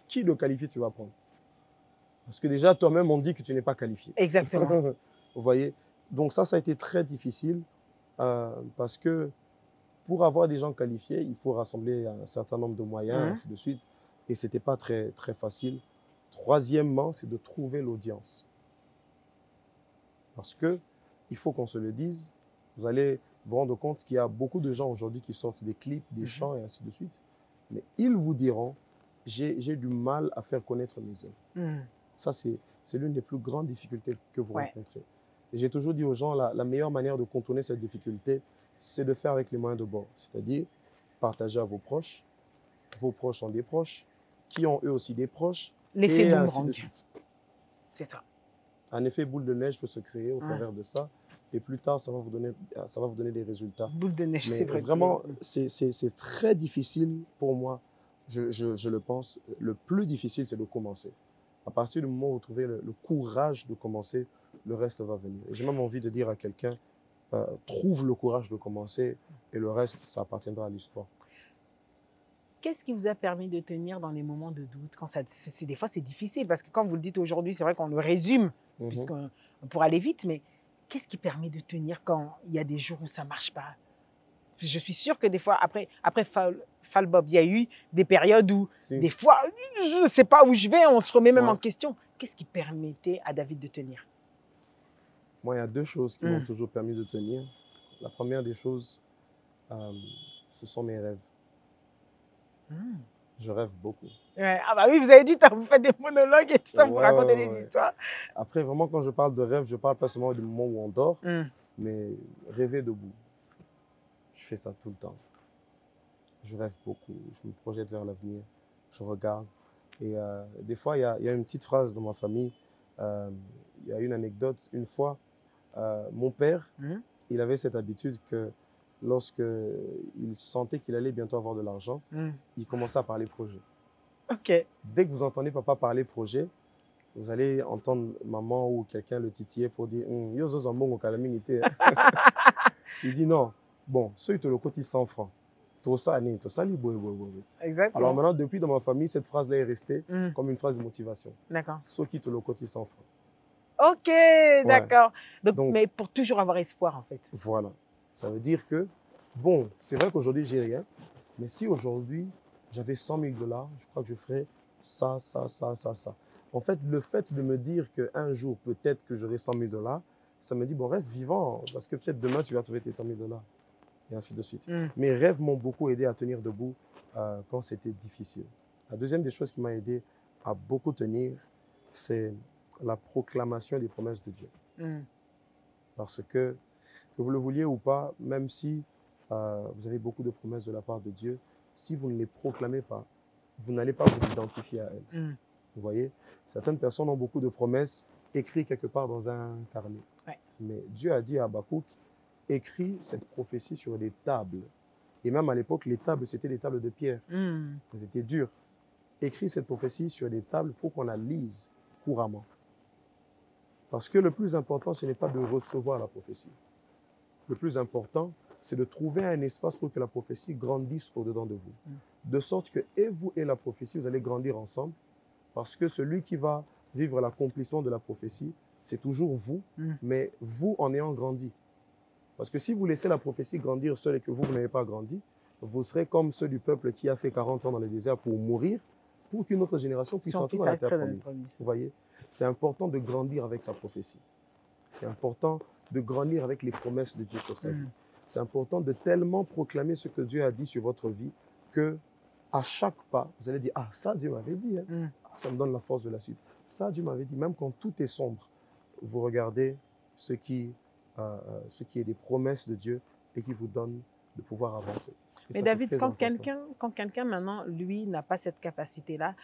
qui le qualifie tu vas prendre? Parce que déjà, toi-même, on dit que tu n'es pas qualifié. Exactement. Vous voyez? Donc ça a été très difficile parce que pour avoir des gens qualifiés, il faut rassembler un certain nombre de moyens, ainsi de suite. Et ce n'était pas très, très facile. Troisièmement, c'est de trouver l'audience. Parce que, il faut qu'on se le dise, vous allez vous rendre compte qu'il y a beaucoup de gens aujourd'hui qui sortent des clips, des chants et ainsi de suite. Mais ils vous diront, j'ai du mal à faire connaître mes œuvres. Ça, c'est l'une des plus grandes difficultés que vous rencontrez. Et j'ai toujours dit aux gens, la meilleure manière de contourner cette difficulté, c'est de faire avec les moyens de bord. C'est-à-dire, partager à vos proches ont des proches, qui ont eux aussi des proches, L'effet et ainsi boomerang. de suite. C'est ça. Un effet boule de neige peut se créer au travers de ça. Et plus tard, ça va vous donner des résultats. Boule de neige, Mais c'est vrai. vraiment, c'est très difficile pour moi. Je le pense. Le plus difficile, c'est de commencer. À partir du moment où vous trouvez le courage de commencer, le reste va venir. Et j'ai même envie de dire à quelqu'un, trouve le courage de commencer et le reste, ça appartiendra à l'histoire. Qu'est-ce qui vous a permis de tenir dans les moments de doute quand des fois, c'est difficile parce que quand vous le dites aujourd'hui, c'est vrai qu'on le résume pour aller vite, mais qu'est-ce qui permet de tenir quand il y a des jours où ça ne marche pas? Je suis sûre que des fois, après Fall Bob, il y a eu des périodes où, des fois, je ne sais pas où je vais, on se remet même en question. Qu'est-ce qui permettait à David de tenir? Moi, il y a deux choses qui m'ont toujours permis de tenir. La première des choses, ce sont mes rêves. Je rêve beaucoup. Ah bah oui, vous avez dit, vous faites des monologues et tout ça, vous racontez des histoires. Après, vraiment, quand je parle de rêve, je parle pas seulement du moment où on dort, mais rêver debout. Je fais ça tout le temps. Je rêve beaucoup, je me projette vers l'avenir, je regarde. Et des fois, il y a une petite phrase dans ma famille. Il y a une anecdote. Une fois, mon père, il avait cette habitude que lorsqu'il sentait qu'il allait bientôt avoir de l'argent, il commençait à parler projet. Okay. Dès que vous entendez papa parler projet, vous allez entendre maman ou quelqu'un le titiller pour dire Yo, zo zambon au calamité. Il dit non, bon, ceux qui te le cotisent 100 francs. Exactement. Alors maintenant, depuis dans ma famille, cette phrase-là est restée comme une phrase de motivation. D'accord. Ceux qui te le cotisent 100 francs. Ok, d'accord. Donc, mais pour toujours avoir espoir, en fait. Voilà. Ça veut dire que, bon, c'est vrai qu'aujourd'hui, j'ai rien. Mais si aujourd'hui, j'avais 100 000 $, je crois que je ferais ça. En fait, le fait de me dire qu'un jour, peut-être que j'aurai 100 000 $, ça me dit, bon, reste vivant, parce que peut-être demain, tu vas trouver tes 100 000 $. Et ainsi de suite. Mes rêves m'ont beaucoup aidé à tenir debout quand c'était difficile. La deuxième des choses qui m'a aidé à beaucoup tenir, c'est la proclamation des promesses de Dieu. Parce que vous le vouliez ou pas, même si vous avez beaucoup de promesses de la part de Dieu, si vous ne les proclamez pas, vous n'allez pas vous identifier à elles. Vous voyez, certaines personnes ont beaucoup de promesses écrites quelque part dans un carnet. Mais Dieu a dit à Habakkuk, écrit cette prophétie sur des tables. Et même à l'époque, les tables, c'était des tables de pierre. Elles étaient dures. Écrit cette prophétie sur des tables pour qu'on la lise couramment. Parce que le plus important, ce n'est pas de recevoir la prophétie. Le plus important, c'est de trouver un espace pour que la prophétie grandisse au-dedans de vous. De sorte que, et vous et la prophétie, vous allez grandir ensemble. Parce que celui qui va vivre l'accomplissement de la prophétie c'est toujours vous, mais vous en ayant grandi. Parce que si vous laissez la prophétie grandir seule et que vous n'avez pas grandi, vous serez comme ceux du peuple qui a fait 40 ans dans le désert pour mourir, pour qu'une autre génération puisse entrer dans la terre promise. Vous voyez, c'est important de grandir avec sa prophétie. C'est important de grandir avec les promesses de Dieu sur sa vie. C'est important de tellement proclamer ce que Dieu a dit sur votre vie que à chaque pas, vous allez dire, ah, ça, Dieu m'avait dit. Hein. Ah, ça me donne la force de la suite. Ça, Dieu m'avait dit. Même quand tout est sombre, vous regardez ce qui est des promesses de Dieu et qui vous donne de pouvoir avancer. Et mais ça, David, quand quelqu'un maintenant, lui, n'a pas cette capacité-là,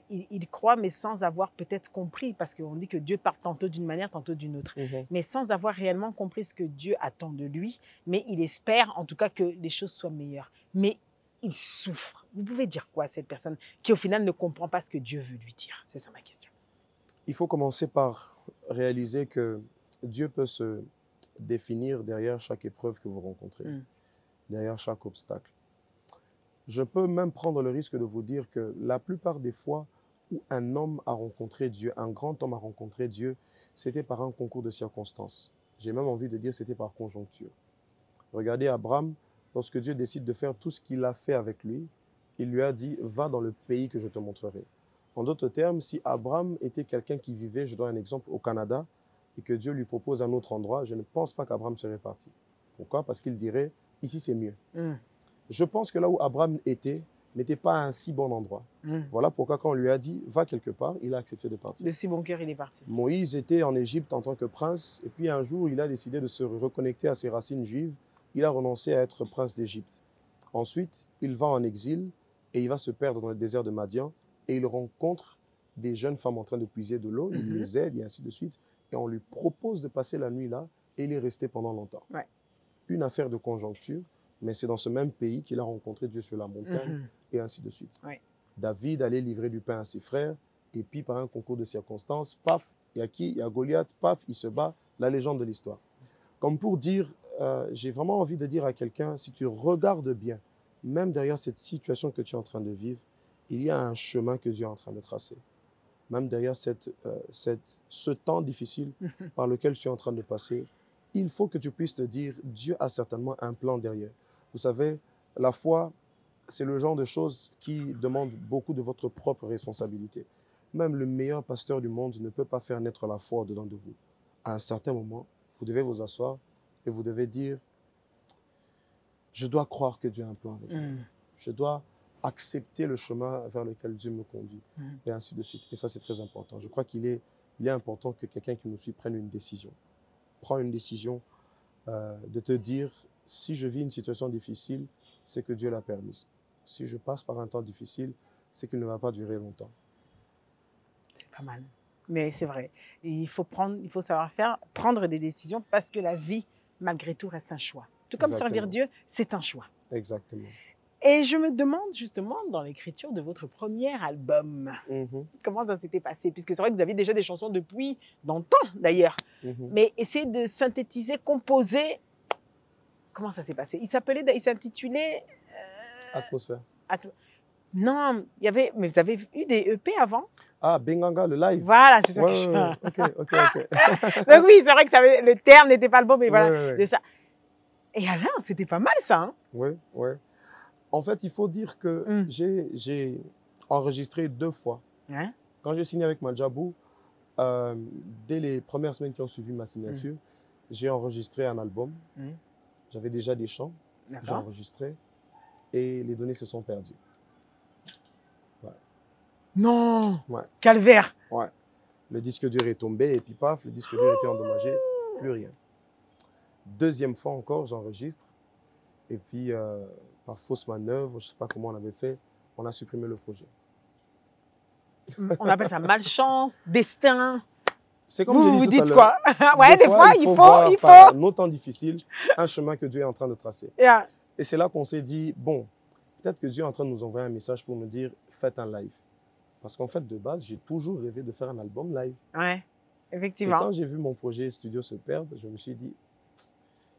il croit, mais sans avoir peut-être compris, parce qu'on dit que Dieu parle tantôt d'une manière, tantôt d'une autre, mais sans avoir réellement compris ce que Dieu attend de lui, mais il espère en tout cas que les choses soient meilleures. Mais il souffre. Vous pouvez dire quoi à cette personne qui, au final, ne comprend pas ce que Dieu veut lui dire? C'est ça ma question. Il faut commencer par réaliser que Dieu peut se définir derrière chaque épreuve que vous rencontrez, derrière chaque obstacle. Je peux même prendre le risque de vous dire que la plupart des fois où un homme a rencontré Dieu, un grand homme a rencontré Dieu, c'était par un concours de circonstances. J'ai même envie de dire c'était par conjoncture. Regardez Abraham, lorsque Dieu décide de faire tout ce qu'il a fait avec lui, il lui a dit « Va dans le pays que je te montrerai ». En d'autres termes, si Abraham était quelqu'un qui vivait, je donne un exemple, au Canada, et que Dieu lui propose un autre endroit, je ne pense pas qu'Abraham serait parti. Pourquoi? Parce qu'il dirait « Ici, c'est mieux ». Je pense que là où Abraham était, n'était pas un si bon endroit. Voilà pourquoi quand on lui a dit « Va quelque part », il a accepté de partir. De si bon cœur, il est parti. Moïse était en Égypte en tant que prince, et puis un jour, il a décidé de se reconnecter à ses racines juives. Il a renoncé à être prince d'Égypte. Ensuite, il va en exil, et il va se perdre dans le désert de Madian, et il rencontre des jeunes femmes en train de puiser de l'eau, il les aide, et ainsi de suite, et on lui propose de passer la nuit là, et il est resté pendant longtemps. Une affaire de conjoncture, mais c'est dans ce même pays qu'il a rencontré Dieu sur la montagne, et ainsi de suite. David allait livrer du pain à ses frères, et puis par un concours de circonstances, paf, il y a qui? Il y a Goliath, paf, il se bat, la légende de l'histoire. Comme pour dire, j'ai vraiment envie de dire à quelqu'un, si tu regardes bien, même derrière cette situation que tu es en train de vivre, il y a un chemin que Dieu est en train de tracer. Même derrière ce temps difficile par lequel tu es en train de passer, il faut que tu puisses te dire, Dieu a certainement un plan derrière. Vous savez, la foi, c'est le genre de choses qui demande beaucoup de votre propre responsabilité. Même le meilleur pasteur du monde ne peut pas faire naître la foi au-dedans de vous. À un certain moment, vous devez vous asseoir et vous devez dire, je dois croire que Dieu a un plan avec moi. Je dois accepter le chemin vers lequel Dieu me conduit, et ainsi de suite. Et ça, c'est très important. Je crois qu'il est important que quelqu'un qui nous suit prenne une décision. Prends une décision de te dire, si je vis une situation difficile, c'est que Dieu l'a permise. Si je passe par un temps difficile, c'est qu'il ne va pas durer longtemps. C'est pas mal. Mais c'est vrai. Il faut savoir prendre des décisions parce que la vie, malgré tout, reste un choix. Tout comme servir Dieu, c'est un choix. Exactement. Et je me demande justement, dans l'écriture de votre premier album, comment ça s'était passé? Puisque c'est vrai que vous aviez déjà des chansons depuis longtemps, d'ailleurs. Mais essayez de synthétiser, composer. Comment ça s'est passé? Il s'intitulait... Atmosphère. Non, mais vous avez eu des EP avant? Ah, Benganga, le live. Voilà, c'est ça que je... Ok. Donc oui, c'est vrai que le terme n'était pas le bon, mais voilà, c'est ça. Et alors, c'était pas mal ça, hein? Oui. En fait, il faut dire que j'ai enregistré 2 fois. Quand j'ai signé avec Mandjabou, dès les premières semaines qui ont suivi ma signature, j'ai enregistré un album. J'avais déjà des chants, j'ai enregistré, et les données se sont perdues. Non. Calvaire. Le disque dur est tombé, et puis paf, le disque dur était endommagé, plus rien. Deuxième fois encore, j'enregistre, et puis par fausse manœuvre, je ne sais pas comment on avait fait, on a supprimé le projet. On appelle ça malchance, destin. C'est comme je vous dis dites tout quoi? Ouais, des fois, il faut. Par nos temps difficiles, un chemin que Dieu est en train de tracer. Et c'est là qu'on s'est dit, bon, peut-être que Dieu est en train de nous envoyer un message pour nous dire, faites un live. Parce qu'en fait, de base, j'ai toujours rêvé de faire un album live. Ouais, effectivement. Et quand j'ai vu mon projet studio se perdre, je me suis dit,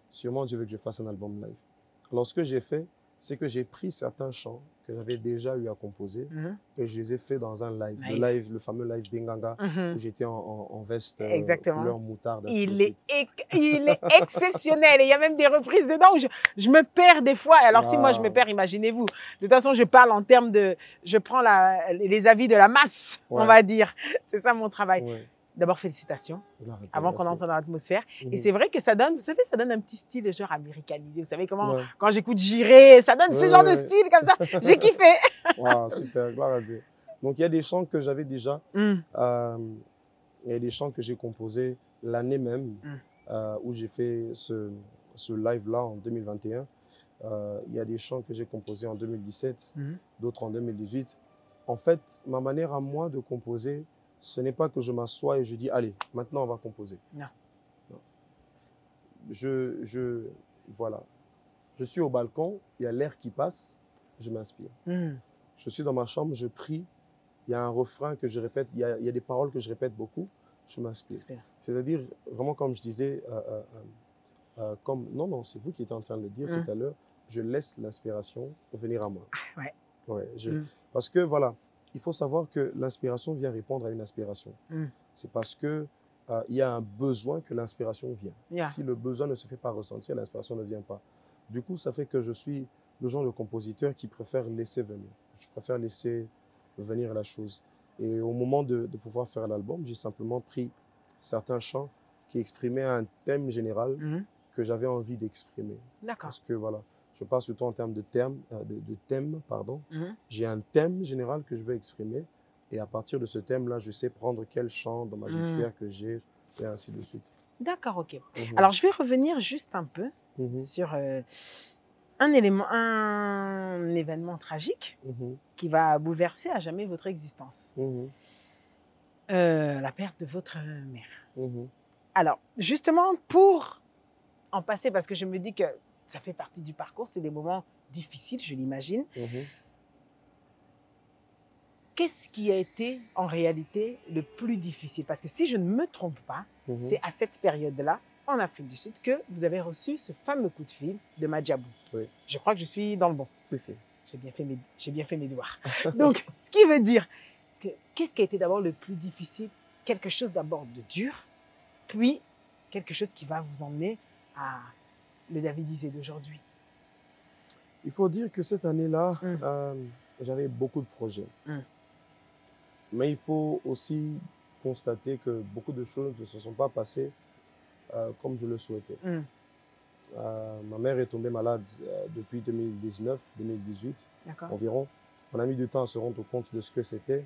sûrement Dieu veut que je fasse un album live. Alors, ce que j'ai fait, c'est que j'ai pris certains chants que j'avais déjà eu à composer et je les ai faits dans un live, le fameux live Benganga, où j'étais en veste couleur moutarde. Il est exceptionnel et il y a même des reprises dedans où je me perds des fois. Alors si moi je me perds, imaginez-vous. De toute façon, je parle en termes de... Je prends les avis de la masse, on va dire. C'est ça mon travail. Ouais. D'abord, félicitations, avant qu'on entre dans l'atmosphère. Et c'est vrai que ça donne, vous savez, ça donne un petit style genre américanisé. Vous savez comment, quand j'écoute Jiré, ça donne ce genre de style comme ça. J'ai kiffé. Wow, super, gloire à Dieu. Donc, il y a des chants que j'avais déjà. Il y a des chants que j'ai composés l'année même où j'ai fait ce live-là en 2021. Il y a des chants que j'ai composés en 2017, d'autres en 2018. En fait, ma manière à moi de composer, ce n'est pas que je m'assois et je dis, allez, maintenant on va composer. Non. Voilà. Je suis au balcon, il y a l'air qui passe, je m'inspire. Je suis dans ma chambre, je prie, il y a un refrain que je répète, il y a des paroles que je répète beaucoup, je m'inspire. C'est-à-dire, vraiment comme je disais, non, c'est vous qui étiez en train de le dire tout à l'heure, je laisse l'inspiration venir à moi. Parce que voilà, il faut savoir que l'inspiration vient répondre à une aspiration. C'est parce que il y a un besoin que l'inspiration vient. Si le besoin ne se fait pas ressentir, l'inspiration ne vient pas. Du coup, ça fait que je suis le genre de compositeur qui préfère laisser venir. Je préfère laisser venir la chose. Et au moment de pouvoir faire l'album, j'ai simplement pris certains chants qui exprimaient un thème général que j'avais envie d'exprimer. Parce que voilà, je parle surtout en termes de thème, J'ai un thème général que je veux exprimer et à partir de ce thème-là, je sais prendre quel chant dans ma gipsière que j'ai et ainsi de suite. D'accord, ok. Alors, je vais revenir juste un peu sur un événement tragique qui va bouleverser à jamais votre existence. La perte de votre mère. Alors, justement, pour en passer, parce que je me dis que ça fait partie du parcours, c'est des moments difficiles, je l'imagine. Qu'est-ce qui a été en réalité le plus difficile? Parce que si je ne me trompe pas, c'est à cette période-là, en Afrique du Sud, que vous avez reçu ce fameux coup de fil de Madjabou. Je crois que je suis dans le bon. J'ai bien fait mes devoirs. Donc, ce qui veut dire que qu'est-ce qui a été d'abord le plus difficile? Quelque chose d'abord de dur, puis quelque chose qui va vous emmener à le David Isé d'aujourd'hui. Il faut dire que cette année-là, j'avais beaucoup de projets. Mais il faut aussi constater que beaucoup de choses ne se sont pas passées comme je le souhaitais. Ma mère est tombée malade depuis 2019-2018 environ. On a mis du temps à se rendre compte de ce que c'était.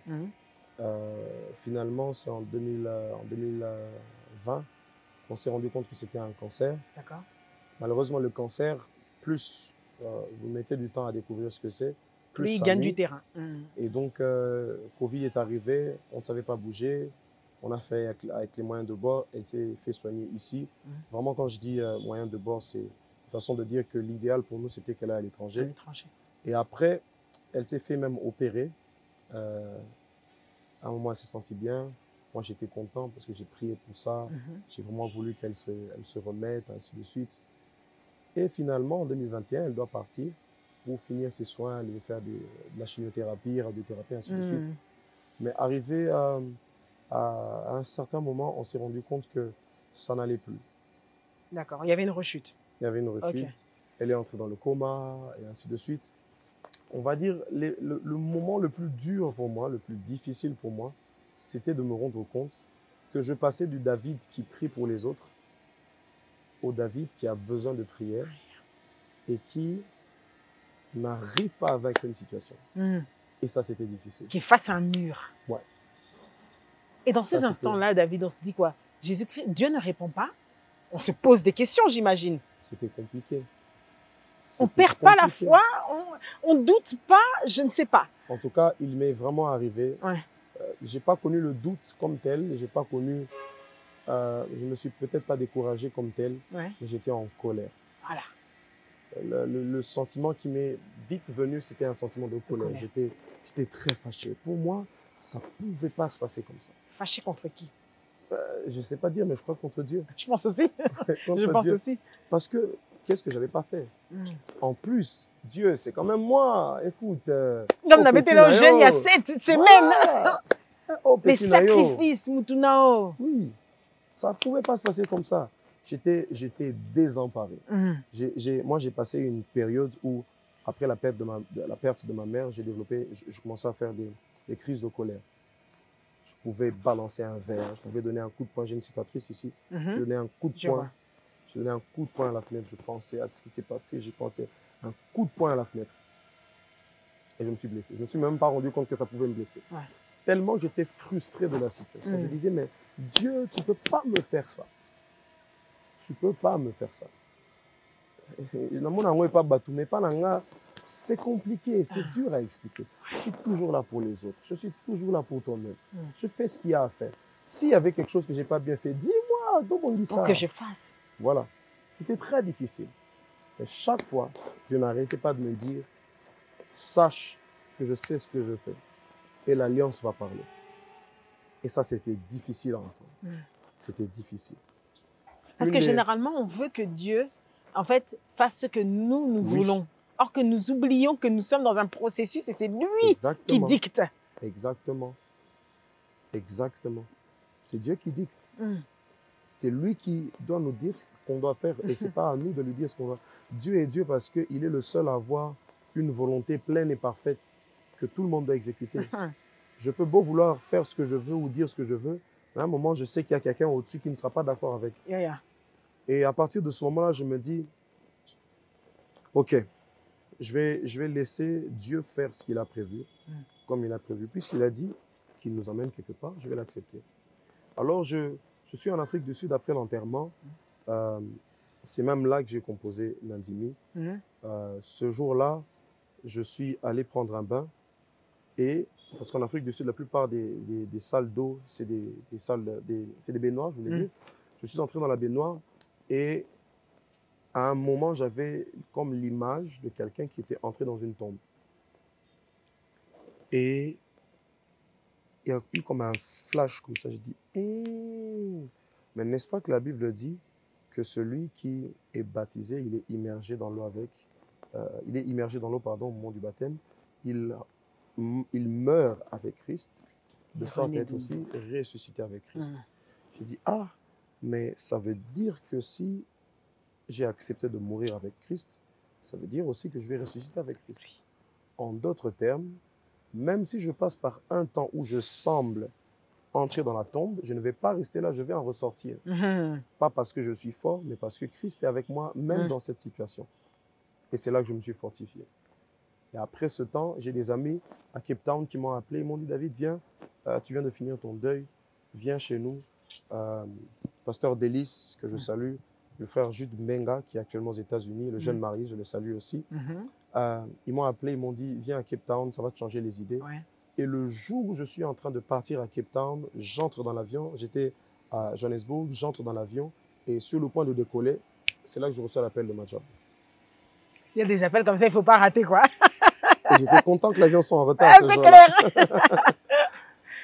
Finalement, c'est en 2020 qu'on s'est rendu compte que c'était un cancer. Malheureusement, le cancer, plus vous mettez du temps à découvrir ce que c'est, plus il gagne du terrain. Et donc, Covid est arrivé, on ne savait pas bouger. On a fait avec les moyens de bord, elle s'est fait soigner ici. Vraiment, quand je dis moyens de bord, c'est une façon de dire que l'idéal pour nous, c'était qu'elle aille à l'étranger. Et après, elle s'est fait même opérer. À un moment, elle s'est sentie bien. Moi, j'étais content parce que j'ai prié pour ça. J'ai vraiment voulu qu'elle se remette, ainsi de suite. Et finalement, en 2021, elle doit partir pour finir ses soins, aller faire de la chimiothérapie, radiothérapie, ainsi de suite. Mais arrivé à un certain moment, on s'est rendu compte que ça n'allait plus. D'accord, il y avait une rechute. Il y avait une rechute. Elle est entrée dans le coma, et ainsi de suite. On va dire, le moment le plus dur pour moi, le plus difficile pour moi, c'était de me rendre compte que je passais du David qui prie pour les autres au David qui a besoin de prière et qui n'arrive pas à vaincre une situation. Et ça, c'était difficile. Qui est face à un mur. Et dans ces instants-là, David, on se dit quoi? Jésus-Christ, Dieu ne répond pas. On se pose des questions, j'imagine. C'était compliqué. On ne perd pas la foi, on ne doute pas, je ne sais pas. En tout cas, il m'est vraiment arrivé. Je n'ai pas connu le doute comme tel. Je ne me suis peut-être pas découragé comme tel, mais j'étais en colère. Voilà. Le sentiment qui m'est vite venu, c'était un sentiment de colère. J'étais très fâché. Pour moi, ça ne pouvait pas se passer comme ça. Fâché contre qui? Je ne sais pas dire, mais je crois contre Dieu. Je pense aussi. Je pense aussi. Parce que qu'est-ce que je n'avais pas fait? En plus, Dieu, c'est quand même moi. Écoute. Comme on avait été là au jeûne il y a 7 semaines. Voilà. Les sacrifices, Moutounao. Oui, ça ne pouvait pas se passer comme ça. J'étais désemparé. Moi, j'ai passé une période où, après la perte de ma mère, j'ai développé, je commençais à faire des crises de colère. Je pouvais balancer un verre, je pouvais donner un coup de poing. J'ai une cicatrice ici. Je donnais un coup de poing. Je donnais un coup de poing à la fenêtre. Je pensais à ce qui s'est passé. J'ai pensé un coup de poing à la fenêtre. Et je me suis blessé. Je ne me suis même pas rendu compte que ça pouvait me blesser. Ouais. Tellement que j'étais frustré de la situation. Je disais, mais Dieu, tu ne peux pas me faire ça. Tu ne peux pas me faire ça. C'est compliqué, c'est dur à expliquer. Je suis toujours là pour les autres. Je suis toujours là pour toi-même. Je fais ce qu'il y a à faire. S'il y avait quelque chose que je n'ai pas bien fait, dis-moi, donc on dit ça. Pour que je fasse. Voilà. C'était très difficile. Mais chaque fois, Dieu n'arrêtait pas de me dire, sache que je sais ce que je fais. Et l'alliance va parler. Et ça, c'était difficile à entendre. C'était difficile. Parce que généralement, on veut que Dieu, en fait, fasse ce que nous voulons. Or que nous oublions que nous sommes dans un processus et c'est lui qui dicte. Exactement. Exactement. C'est Dieu qui dicte. C'est lui qui doit nous dire ce qu'on doit faire et ce n'est pas à nous de lui dire ce qu'on doit faire. Dieu est Dieu parce qu'il est le seul à avoir une volonté pleine et parfaite que tout le monde doit exécuter. Je peux beau vouloir faire ce que je veux ou dire ce que je veux, mais à un moment, je sais qu'il y a quelqu'un au-dessus qui ne sera pas d'accord avec. Et à partir de ce moment-là, je me dis, OK, je vais laisser Dieu faire ce qu'il a prévu, comme il a prévu. Puisqu'il a dit qu'il nous emmène quelque part, je vais l'accepter. Alors, je suis en Afrique du Sud après l'enterrement. C'est même là que j'ai composé Nandimi. Ce jour-là, je suis allé prendre un bain. Et parce qu'en Afrique du Sud, la plupart des salles d'eau, c'est des baignoires, je voulais dire. Je suis entré dans la baignoire et à un moment, j'avais comme l'image de quelqu'un qui était entré dans une tombe. Et il y a eu comme un flash comme ça. Je dis, mais n'est-ce pas que la Bible dit que celui qui est baptisé, il est immergé dans l'eau au moment du baptême. Il meurt avec Christ, de sorte à être aussi ressuscité avec Christ. J'ai dit, mais ça veut dire que si j'ai accepté de mourir avec Christ, ça veut dire aussi que je vais ressusciter avec Christ. En d'autres termes, même si je passe par un temps où je semble entrer dans la tombe, je ne vais pas rester là, je vais en ressortir. Pas parce que je suis fort, mais parce que Christ est avec moi, même dans cette situation. Et c'est là que je me suis fortifié. Et après ce temps, j'ai des amis à Cape Town qui m'ont appelé. Ils m'ont dit, David, viens, tu viens de finir ton deuil, viens chez nous. Pasteur Delis, que je salue, le frère Jude Menga, qui est actuellement aux États-Unis, le jeune mari, je le salue aussi. Ils m'ont appelé, ils m'ont dit, viens à Cape Town, ça va te changer les idées. Et le jour où je suis en train de partir à Cape Town, j'entre dans l'avion. J'étais à Johannesburg, j'entre dans l'avion. Et sur le point de décoller, c'est là que je reçois l'appel de Majab. Il y a des appels comme ça, il ne faut pas rater, quoi. J'étais content que l'avion soit en retard. C'est clair.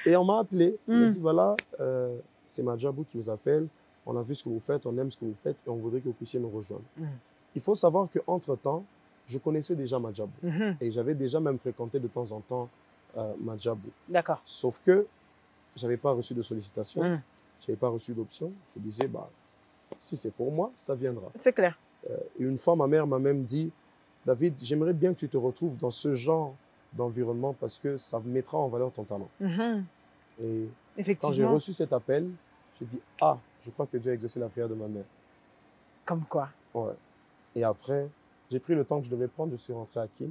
Et on m'a appelé. Il m'a dit, voilà, c'est Majabou qui vous appelle. On a vu ce que vous faites, on aime ce que vous faites et on voudrait que vous puissiez nous rejoindre. Il faut savoir qu'entre-temps, je connaissais déjà Majabou. Et j'avais déjà même fréquenté de temps en temps Majabou. D'accord. Sauf que je n'avais pas reçu de sollicitation, je n'avais pas reçu d'option. Je disais, si c'est pour moi, ça viendra. C'est clair. Et une fois, ma mère m'a même dit, David, j'aimerais bien que tu te retrouves dans ce genre d'environnement parce que ça mettra en valeur ton talent. Et quand j'ai reçu cet appel, j'ai dit, je crois que Dieu a exaucé la prière de ma mère. Comme quoi. Ouais. Et après, j'ai pris le temps que je devais prendre, je suis rentré à Kin.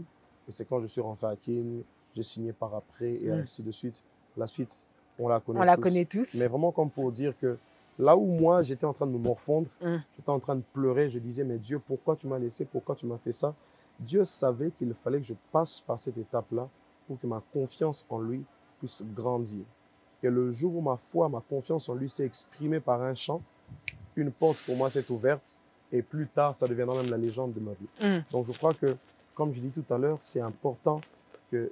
Et c'est quand je suis rentré à Kin, j'ai signé par après et ainsi de suite. La suite, on la connaît tous. Mais vraiment comme pour dire que là où moi, j'étais en train de me morfondre, j'étais en train de pleurer, je disais, mais Dieu, pourquoi tu m'as laissé? Pourquoi tu m'as fait ça? Dieu savait qu'il fallait que je passe par cette étape-là pour que ma confiance en lui puisse grandir. Et le jour où ma foi, ma confiance en lui s'est exprimée par un chant, une porte pour moi s'est ouverte et plus tard, ça deviendra même la légende de ma vie. Donc je crois que, comme je dis tout à l'heure, c'est important que,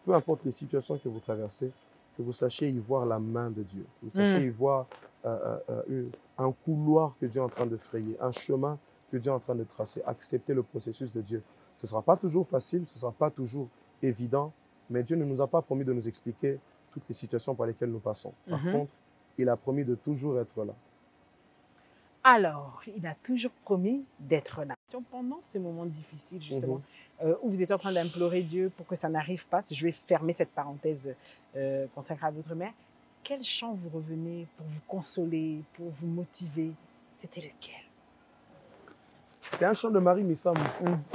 peu importe les situations que vous traversez, que vous sachiez y voir la main de Dieu. Que vous sachiez y voir un couloir que Dieu est en train de frayer, un chemin que Dieu est en train de tracer. Accepter le processus de Dieu. Ce ne sera pas toujours facile, ce ne sera pas toujours évident, mais Dieu ne nous a pas promis de nous expliquer toutes les situations par lesquelles nous passons. Par contre, il a promis de toujours être là. Alors, il a toujours promis d'être là. Pendant ces moments difficiles, justement, où vous êtes en train d'implorer Dieu pour que ça n'arrive pas, je vais fermer cette parenthèse consacrée à votre mère, quel chant vous revenez pour vous consoler, pour vous motiver? C'était lequel? C'est un chant de Marie Missamou.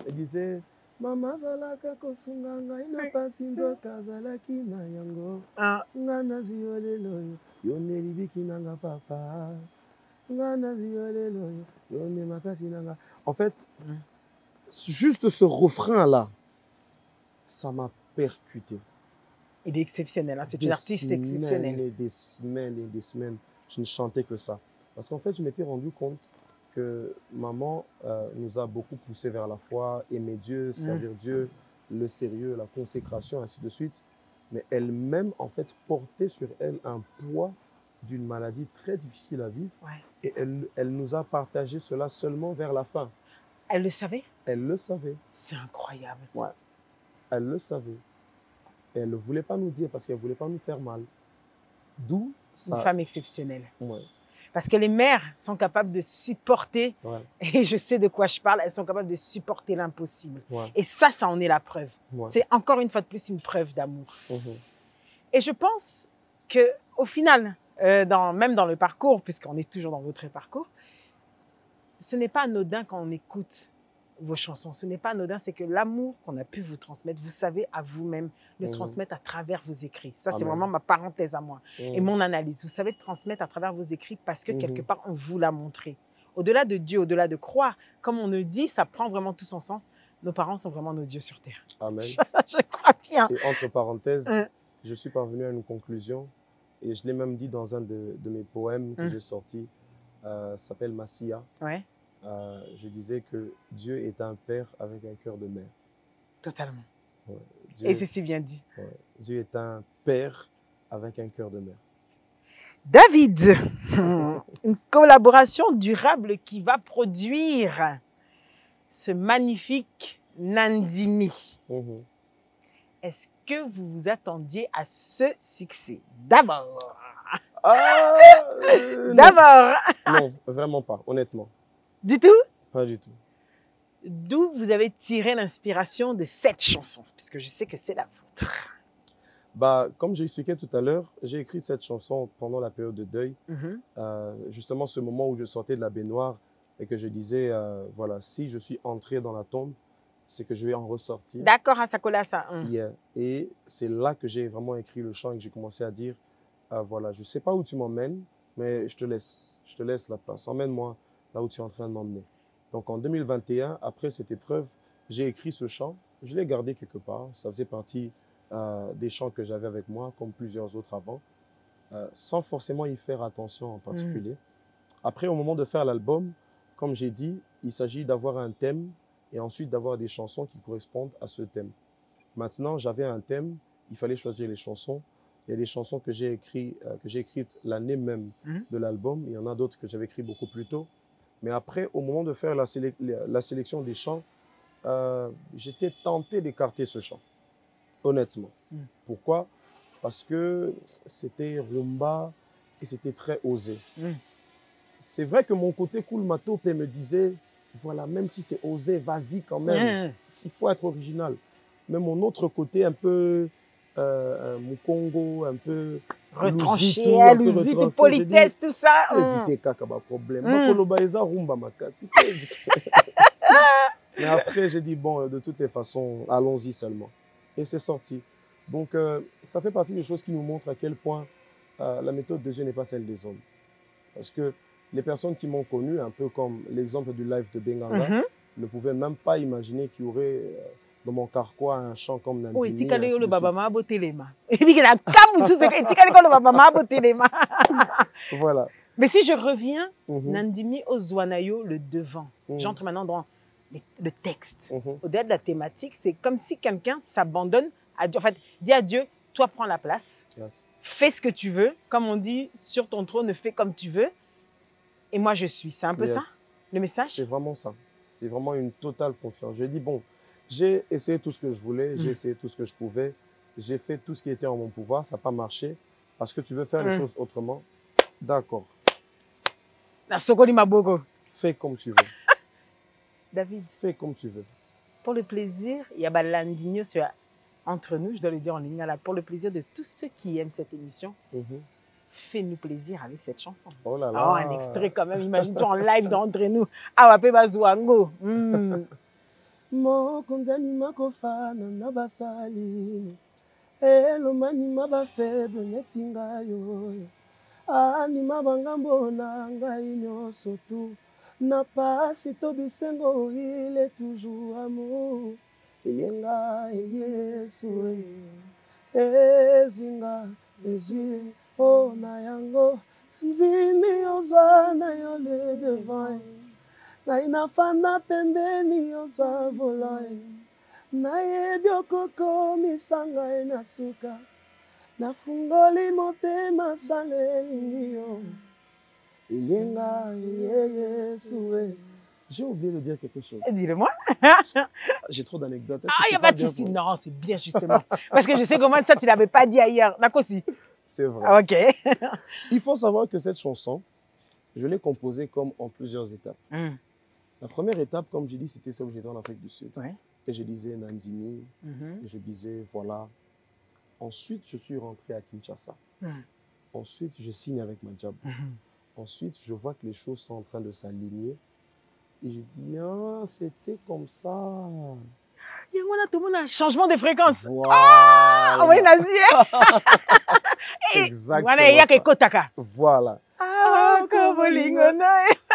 Elle disait Mama zalaka kosunganga ina pasi nzoka zalaki na yango ngana ziolelo yone libiki nanga papa ngana ziolelo yone makasi nanga. En fait, juste ce refrain là, ça m'a percuté. Il est exceptionnel, hein? C'est une artiste exceptionnelle. Et des semaines, je ne chantais que ça. Parce qu'en fait, je m'étais rendu compte que maman nous a beaucoup poussé vers la foi, aimer Dieu, servir Dieu, le sérieux, la consécration, ainsi de suite. Mais elle-même, en fait, portait sur elle un poids d'une maladie très difficile à vivre. Et elle nous a partagé cela seulement vers la fin. Elle le savait? Elle le savait. C'est incroyable. Ouais. Elle le savait. Et elle ne voulait pas nous dire parce qu'elle ne voulait pas nous faire mal. D'où ça... Une femme exceptionnelle. Ouais. Parce que les mères sont capables de supporter, et je sais de quoi je parle, elles sont capables de supporter l'impossible. Et ça en est la preuve. C'est encore une fois de plus une preuve d'amour. Et je pense qu'au final, même dans le parcours, puisqu'on est toujours dans votre parcours, ce n'est pas anodin quand on écoute vos chansons. Ce n'est pas anodin, c'est que l'amour qu'on a pu vous transmettre, vous savez à vous-même le transmettre à travers vos écrits. Ça, c'est vraiment ma parenthèse à moi et mon analyse. Vous savez le transmettre à travers vos écrits parce que quelque part, on vous l'a montré. Au-delà de Dieu, au-delà de croire, comme on le dit, ça prend vraiment tout son sens. Nos parents sont vraiment nos dieux sur terre. Amen. Je crois bien. Et entre parenthèses, je suis parvenu à une conclusion et je l'ai même dit dans un de mes poèmes que j'ai sorti, ça s'appelle Massia. Je disais que Dieu est un père avec un cœur de mère. Totalement. Dieu, et c'est si bien dit. Dieu est un père avec un cœur de mère. David, une collaboration durable qui va produire ce magnifique Nandimi. Est-ce que vous vous attendiez à ce succès? D'abord. D'abord. Non, vraiment pas, honnêtement. Du tout? Pas du tout. D'où vous avez tiré l'inspiration de cette chanson? Puisque je sais que c'est la vôtre. Bah, comme j'ai expliqué tout à l'heure, j'ai écrit cette chanson pendant la période de deuil. Justement, ce moment où je sortais de la baignoire et que je disais, voilà, si je suis entré dans la tombe, c'est que je vais en ressortir. D'accord, à ça colle à ça. Et c'est là que j'ai vraiment écrit le chant et que j'ai commencé à dire, voilà, je ne sais pas où tu m'emmènes, mais je te laisse la place. Emmène-moi là où tu es en train de m'emmener. Donc en 2021, après cette épreuve, j'ai écrit ce chant. Je l'ai gardé quelque part. Ça faisait partie des chants que j'avais avec moi, comme plusieurs autres avant, sans forcément y faire attention en particulier. Après, au moment de faire l'album, comme j'ai dit, il s'agit d'avoir un thème et ensuite d'avoir des chansons qui correspondent à ce thème. Maintenant, j'avais un thème, il fallait choisir les chansons. Il y a des chansons que j'ai écrites l'année même de l'album. Il y en a d'autres que j'avais écrites beaucoup plus tôt. Mais après, au moment de faire la sélection des chants, j'étais tenté d'écarter ce chant, honnêtement. Pourquoi? Parce que c'était rumba et c'était très osé. C'est vrai que mon côté cool matope me disait, voilà, même si c'est osé, vas-y quand même, il faut être original. Mais mon autre côté un peu Mukongo, un peu retranché, lusite, politesse, tout ça. Éviter kaka ba problème. Rumba makasi. Mais après, j'ai dit, bon, de toutes les façons, allons-y seulement. Et c'est sorti. Donc, ça fait partie des choses qui nous montrent à quel point la méthode de Dieu n'est pas celle des hommes. Parce que les personnes qui m'ont connu, un peu comme l'exemple du live de Benganga, ne pouvaient même pas imaginer qu'il y aurait dans mon carquois un chant comme Nandimi. Oui, voilà. Mais si je reviens, Nandimi Ozwanayo, le devant, j'entre maintenant dans le texte. Au-delà de la thématique, c'est comme si quelqu'un s'abandonne à Dieu. En fait, dis à Dieu, toi prends la place, fais ce que tu veux. Comme on dit, sur ton trône, fais comme tu veux. Et moi, je suis. C'est un peu ça? Le message? C'est vraiment ça. C'est vraiment une totale confiance. Je dis, bon, j'ai essayé tout ce que je voulais, j'ai essayé tout ce que je pouvais, j'ai fait tout ce qui était en mon pouvoir, ça n'a pas marché. Parce que tu veux faire les choses autrement, d'accord. La Sokoli Maboko. Fais comme tu veux. David. Fais comme tu veux. Pour le plaisir, il y a Balandinho entre nous, je dois le dire en ligne là, pour le plaisir de tous ceux qui aiment cette émission, fais-nous plaisir avec cette chanson. Oh là là. Oh, un extrait quand même, imagine-toi en live d'entre nous. Ah, Wapé Bazouango. Mokonzani makofana na basali elomani mabafeble netinga yo anima bangambo na ngai nyonso tu na pasi to bisengo il est toujours amour yenga Yesu ezinga ezwi o na yango nzimi ozana yo le devant na inafana pembeni oza volai na yebi okokomisa ngai na suka nafungoli motema saleli yo yenga Yesu. J'ai oublié de dire quelque chose. Dis-le-moi. J'ai trop d'anecdotes. Ah, il n'y a pas de souci. Non, c'est bien justement. Parce que je sais comment ça, tu ne l'avais pas dit ailleurs. D'accord aussi. C'est vrai. Ah, ok. Il faut savoir que cette chanson, je l'ai composée comme en plusieurs étapes. La première étape, comme j'ai dit, c'était celle où j'étais en Afrique du Sud. Ouais. Et je disais Nandimi, et je disais voilà. Ensuite, je suis rentré à Kinshasa. Ensuite, je signe avec Madjab. Ensuite, je vois que les choses sont en train de s'aligner. Et je dis, ah, c'était comme ça. Il y a tout le monde a un changement de fréquence. Voilà. Ah, oui, Nazi. C'est exactement ça. Voilà.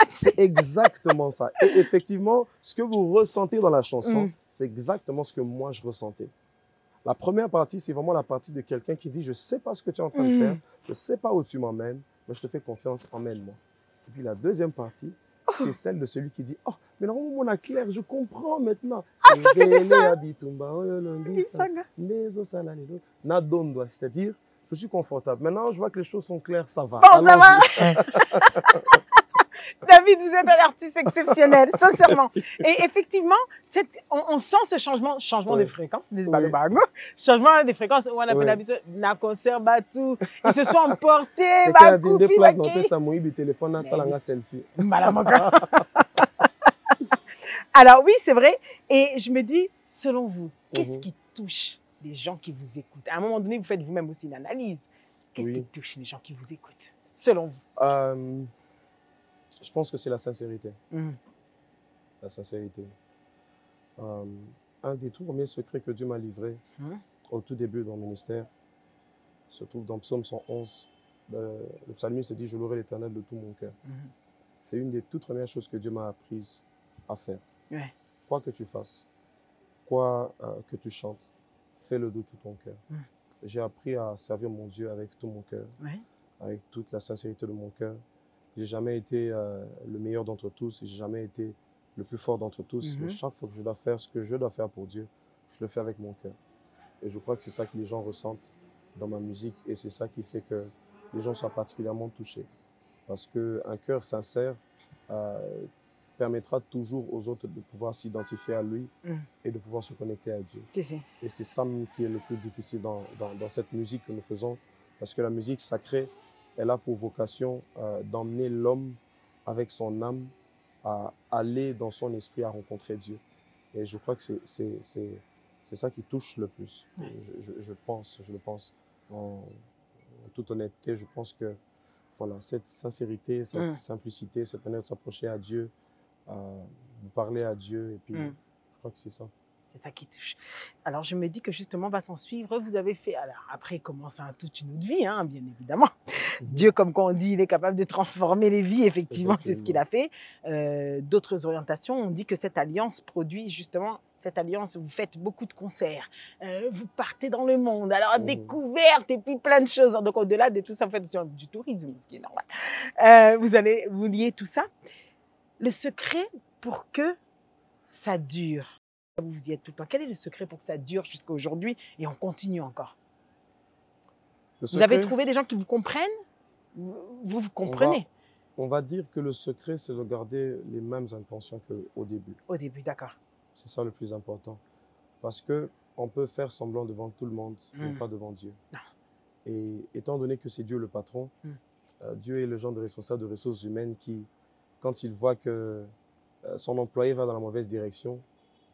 C'est exactement ça. Et effectivement, ce que vous ressentez dans la chanson, c'est exactement ce que moi je ressentais. La première partie, c'est vraiment la partie de quelqu'un qui dit, je ne sais pas ce que tu es en train de faire, je ne sais pas où tu m'emmènes, mais je te fais confiance, emmène-moi. Et puis la deuxième partie, c'est celle de celui qui dit, oh, mais normalement, mon clair, je comprends maintenant. Ah, ça, c'était ça. C'est-à-dire, je suis confortable. Maintenant, je vois que les choses sont claires, ça va. Bon, ça va. David, vous êtes un artiste exceptionnel, sincèrement. Et effectivement, on sent ce changement de fréquence. Changement de fréquence. On appelle la concert Batou. Ils se sont emportés. Alors oui, c'est vrai. Et je me dis, selon vous, qu'est-ce qui touche les gens qui vous écoutent? À un moment donné, vous faites vous-même aussi une analyse. Qu'est-ce qui touche les gens qui vous écoutent, selon vous? Je pense que c'est la sincérité. La sincérité. Un des tout premiers secrets que Dieu m'a livré au tout début dans le ministère se trouve dans Psaume 111. Le psalmiste dit, je louerai l'Éternel de tout mon cœur. C'est une des toutes premières choses que Dieu m'a apprises à faire. Quoi que tu fasses, quoi que tu chantes, fais-le de tout ton cœur. J'ai appris à servir mon Dieu avec tout mon cœur, avec toute la sincérité de mon cœur. J'ai jamais été le meilleur d'entre tous, j'ai jamais été le plus fort d'entre tous. Mais chaque fois que je dois faire ce que je dois faire pour Dieu, je le fais avec mon cœur. Et je crois que c'est ça que les gens ressentent dans ma musique et c'est ça qui fait que les gens soient particulièrement touchés. Parce qu'un cœur sincère permettra toujours aux autres de pouvoir s'identifier à lui et de pouvoir se connecter à Dieu. Et c'est ça qui est le plus difficile dans cette musique que nous faisons. Parce que la musique sacrée, elle a pour vocation d'emmener l'homme avec son âme à aller dans son esprit à rencontrer Dieu. Et je crois que c'est ça qui touche le plus. Je le pense en toute honnêteté, je pense que voilà, cette sincérité, cette simplicité, cette manière de s'approcher à Dieu, de parler à Dieu, et puis je crois que c'est ça. C'est ça qui touche. Alors, je me dis que justement, va s'en suivre. Vous avez fait, alors après, il commence toute une autre vie, hein, bien évidemment. Dieu, comme on dit, il est capable de transformer les vies, effectivement, c'est ce qu'il a fait. D'autres orientations, on dit que cette alliance produit justement, cette alliance, vous faites beaucoup de concerts, vous partez dans le monde, alors découverte et puis plein de choses. Donc, au-delà de tout ça, vous faites du tourisme, ce qui est normal. Vous liez tout ça. Le secret pour que ça dure, vous y êtes tout le temps. Quel est le secret pour que ça dure jusqu'à aujourd'hui et on continue encore? Vous avez trouvé des gens qui vous comprennent? Vous comprenez? On va dire que le secret, c'est de garder les mêmes intentions qu'au début. Au début, d'accord. C'est ça le plus important. Parce que on peut faire semblant devant tout le monde, mais pas devant Dieu. Non. Et étant donné que c'est Dieu le patron, Dieu est le genre de responsable de ressources humaines qui, quand il voit que son employé va dans la mauvaise direction,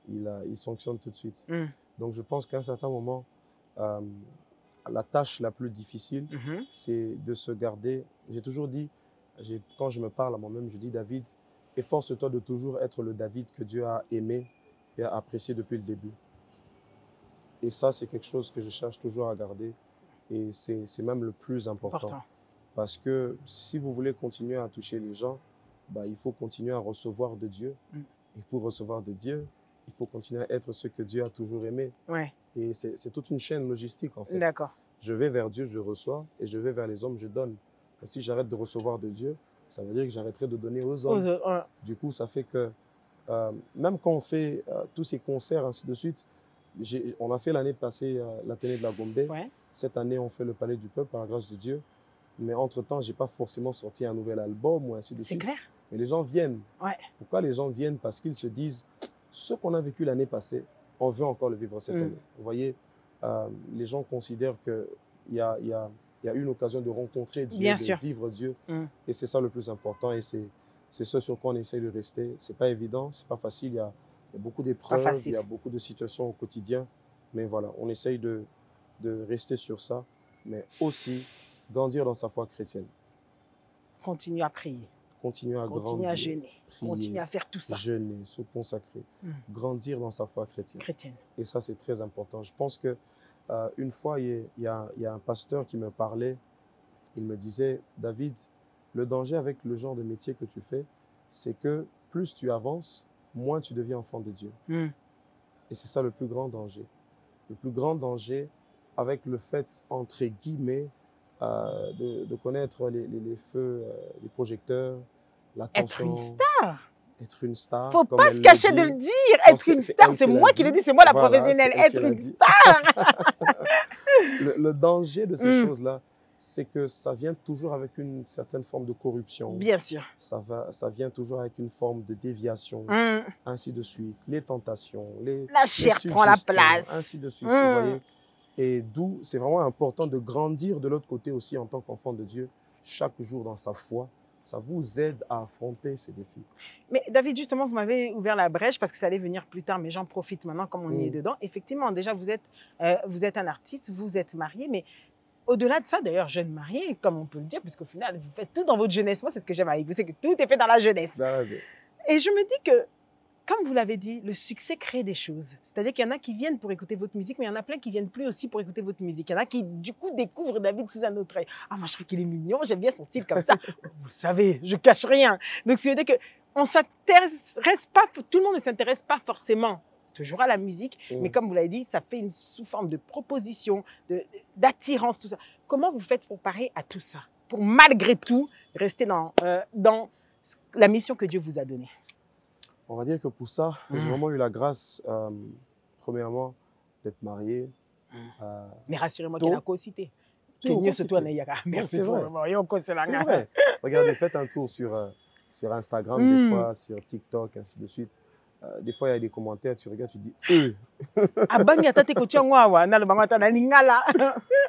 il sanctionne tout de suite. Donc je pense qu'à un certain moment, la tâche la plus difficile, c'est de se garder. J'ai toujours dit, quand je me parle à moi-même, je dis David, efforce-toi de toujours être le David que Dieu a aimé et a apprécié depuis le début. Et ça, c'est quelque chose que je cherche toujours à garder. Et c'est même le plus important. Parce que si vous voulez continuer à toucher les gens, bah, il faut continuer à recevoir de Dieu. Et pour recevoir de Dieu, il faut continuer à être ce que Dieu a toujours aimé. Ouais. Et c'est toute une chaîne logistique, en fait. D'accord. Je vais vers Dieu, je reçois. Et je vais vers les hommes, je donne. Et si j'arrête de recevoir de Dieu, ça veut dire que j'arrêterai de donner aux hommes. Du coup, ça fait que même quand on fait tous ces concerts, ainsi de suite, on a fait l'année passée l'Athénée de la Gombe. Ouais. Cette année, on fait le Palais du Peuple, par la grâce de Dieu. Mais entre-temps, je n'ai pas forcément sorti un nouvel album ou ainsi de suite. C'est clair. Mais les gens viennent. Ouais. Pourquoi les gens viennent? Parce qu'ils se disent, ce qu'on a vécu l'année passée, on veut encore le vivre cette année. Vous voyez, les gens considèrent qu'il y a une occasion de rencontrer Dieu, de vivre Dieu. Et c'est ça le plus important. Et c'est ce sur quoi on essaye de rester. Ce n'est pas évident, ce n'est pas facile. Il y a beaucoup d'épreuves, il y a beaucoup de situations au quotidien. Mais voilà, on essaye de rester sur ça, mais aussi grandir dans sa foi chrétienne. Continuer à prier. Continuer à grandir. Continuer à jeûner. Prier, continuer à faire tout ça. Jeûner, se consacrer. Grandir dans sa foi chrétienne. Et ça, c'est très important. Je pense que une fois, il y a un pasteur qui me parlait. Il me disait, David, le danger avec le genre de métier que tu fais, c'est que plus tu avances, moins tu deviens enfant de Dieu. Et c'est ça le plus grand danger. Le plus grand danger avec le fait, entre guillemets, de connaître les feux, les projecteurs, l'attention. Être une star. Être une star. Faut pas se cacher de le dire. Être une star, c'est moi qui le dis, c'est moi la professionnelle. Être une star. Le danger de ces choses-là, c'est que ça vient toujours avec une certaine forme de corruption. Bien sûr. Ça vient toujours avec une forme de déviation, ainsi de suite. Les tentations, la chair prend la place. Ainsi de suite, vous voyez. Et d'où c'est vraiment important de grandir de l'autre côté aussi en tant qu'enfant de Dieu, chaque jour dans sa foi. Ça vous aide à affronter ces défis. Mais David, justement, vous m'avez ouvert la brèche parce que ça allait venir plus tard, mais j'en profite maintenant comme on y est dedans. Effectivement, déjà, vous êtes un artiste, vous êtes marié, mais au-delà de ça, d'ailleurs, jeune marié, comme on peut le dire, puisqu'au final, vous faites tout dans votre jeunesse. Moi, c'est ce que j'aime avec vous, c'est que tout est fait dans la jeunesse. Et je me dis que, comme vous l'avez dit, le succès crée des choses. C'est-à-dire qu'il y en a qui viennent pour écouter votre musique, mais il y en a plein qui viennent plus aussi pour écouter votre musique. Il y en a qui, du coup, découvrent David sous un autre œil. Ah, moi, je trouve qu'il est mignon, j'aime bien son style comme ça. Vous le savez, je cache rien. Donc, ça veut dire qu'on s'intéresse pas, tout le monde ne s'intéresse pas forcément toujours à la musique, mais comme vous l'avez dit, ça fait une sous-forme de proposition, d'attirance, tout ça. Comment vous faites pour parer à tout ça? Pour malgré tout rester dans la mission que Dieu vous a donnée? On va dire que pour ça, j'ai vraiment eu la grâce, premièrement, d'être marié. Mais rassurez-moi qu'il y a la cité. Merci. C'est vrai. Regardez, faites un tour sur Instagram, des fois, sur TikTok, ainsi de suite. Des fois, il y a des commentaires, tu regardes, tu dis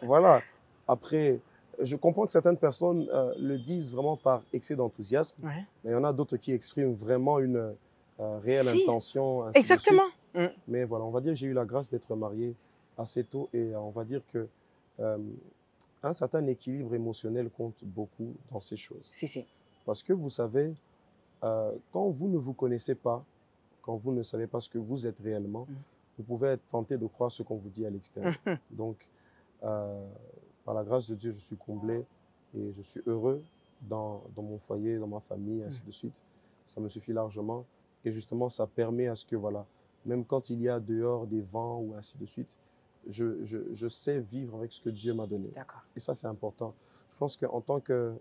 Voilà. Après, je comprends que certaines personnes le disent vraiment par excès d'enthousiasme, mais il y en a d'autres qui expriment vraiment une réelle intention. Exactement. Mais voilà, on va dire que j'ai eu la grâce d'être marié assez tôt et on va dire que un certain équilibre émotionnel compte beaucoup dans ces choses. Parce que vous savez, quand vous ne vous connaissez pas, quand vous ne savez pas ce que vous êtes réellement, vous pouvez être tenté de croire ce qu'on vous dit à l'extérieur. Donc, par la grâce de Dieu, je suis comblé et je suis heureux dans mon foyer, dans ma famille, ainsi de suite. Ça me suffit largement. Et justement, ça permet à ce que, voilà, même quand il y a dehors des vents ou ainsi de suite, je sais vivre avec ce que Dieu m'a donné. Et ça, c'est important. Je pense qu'en tant que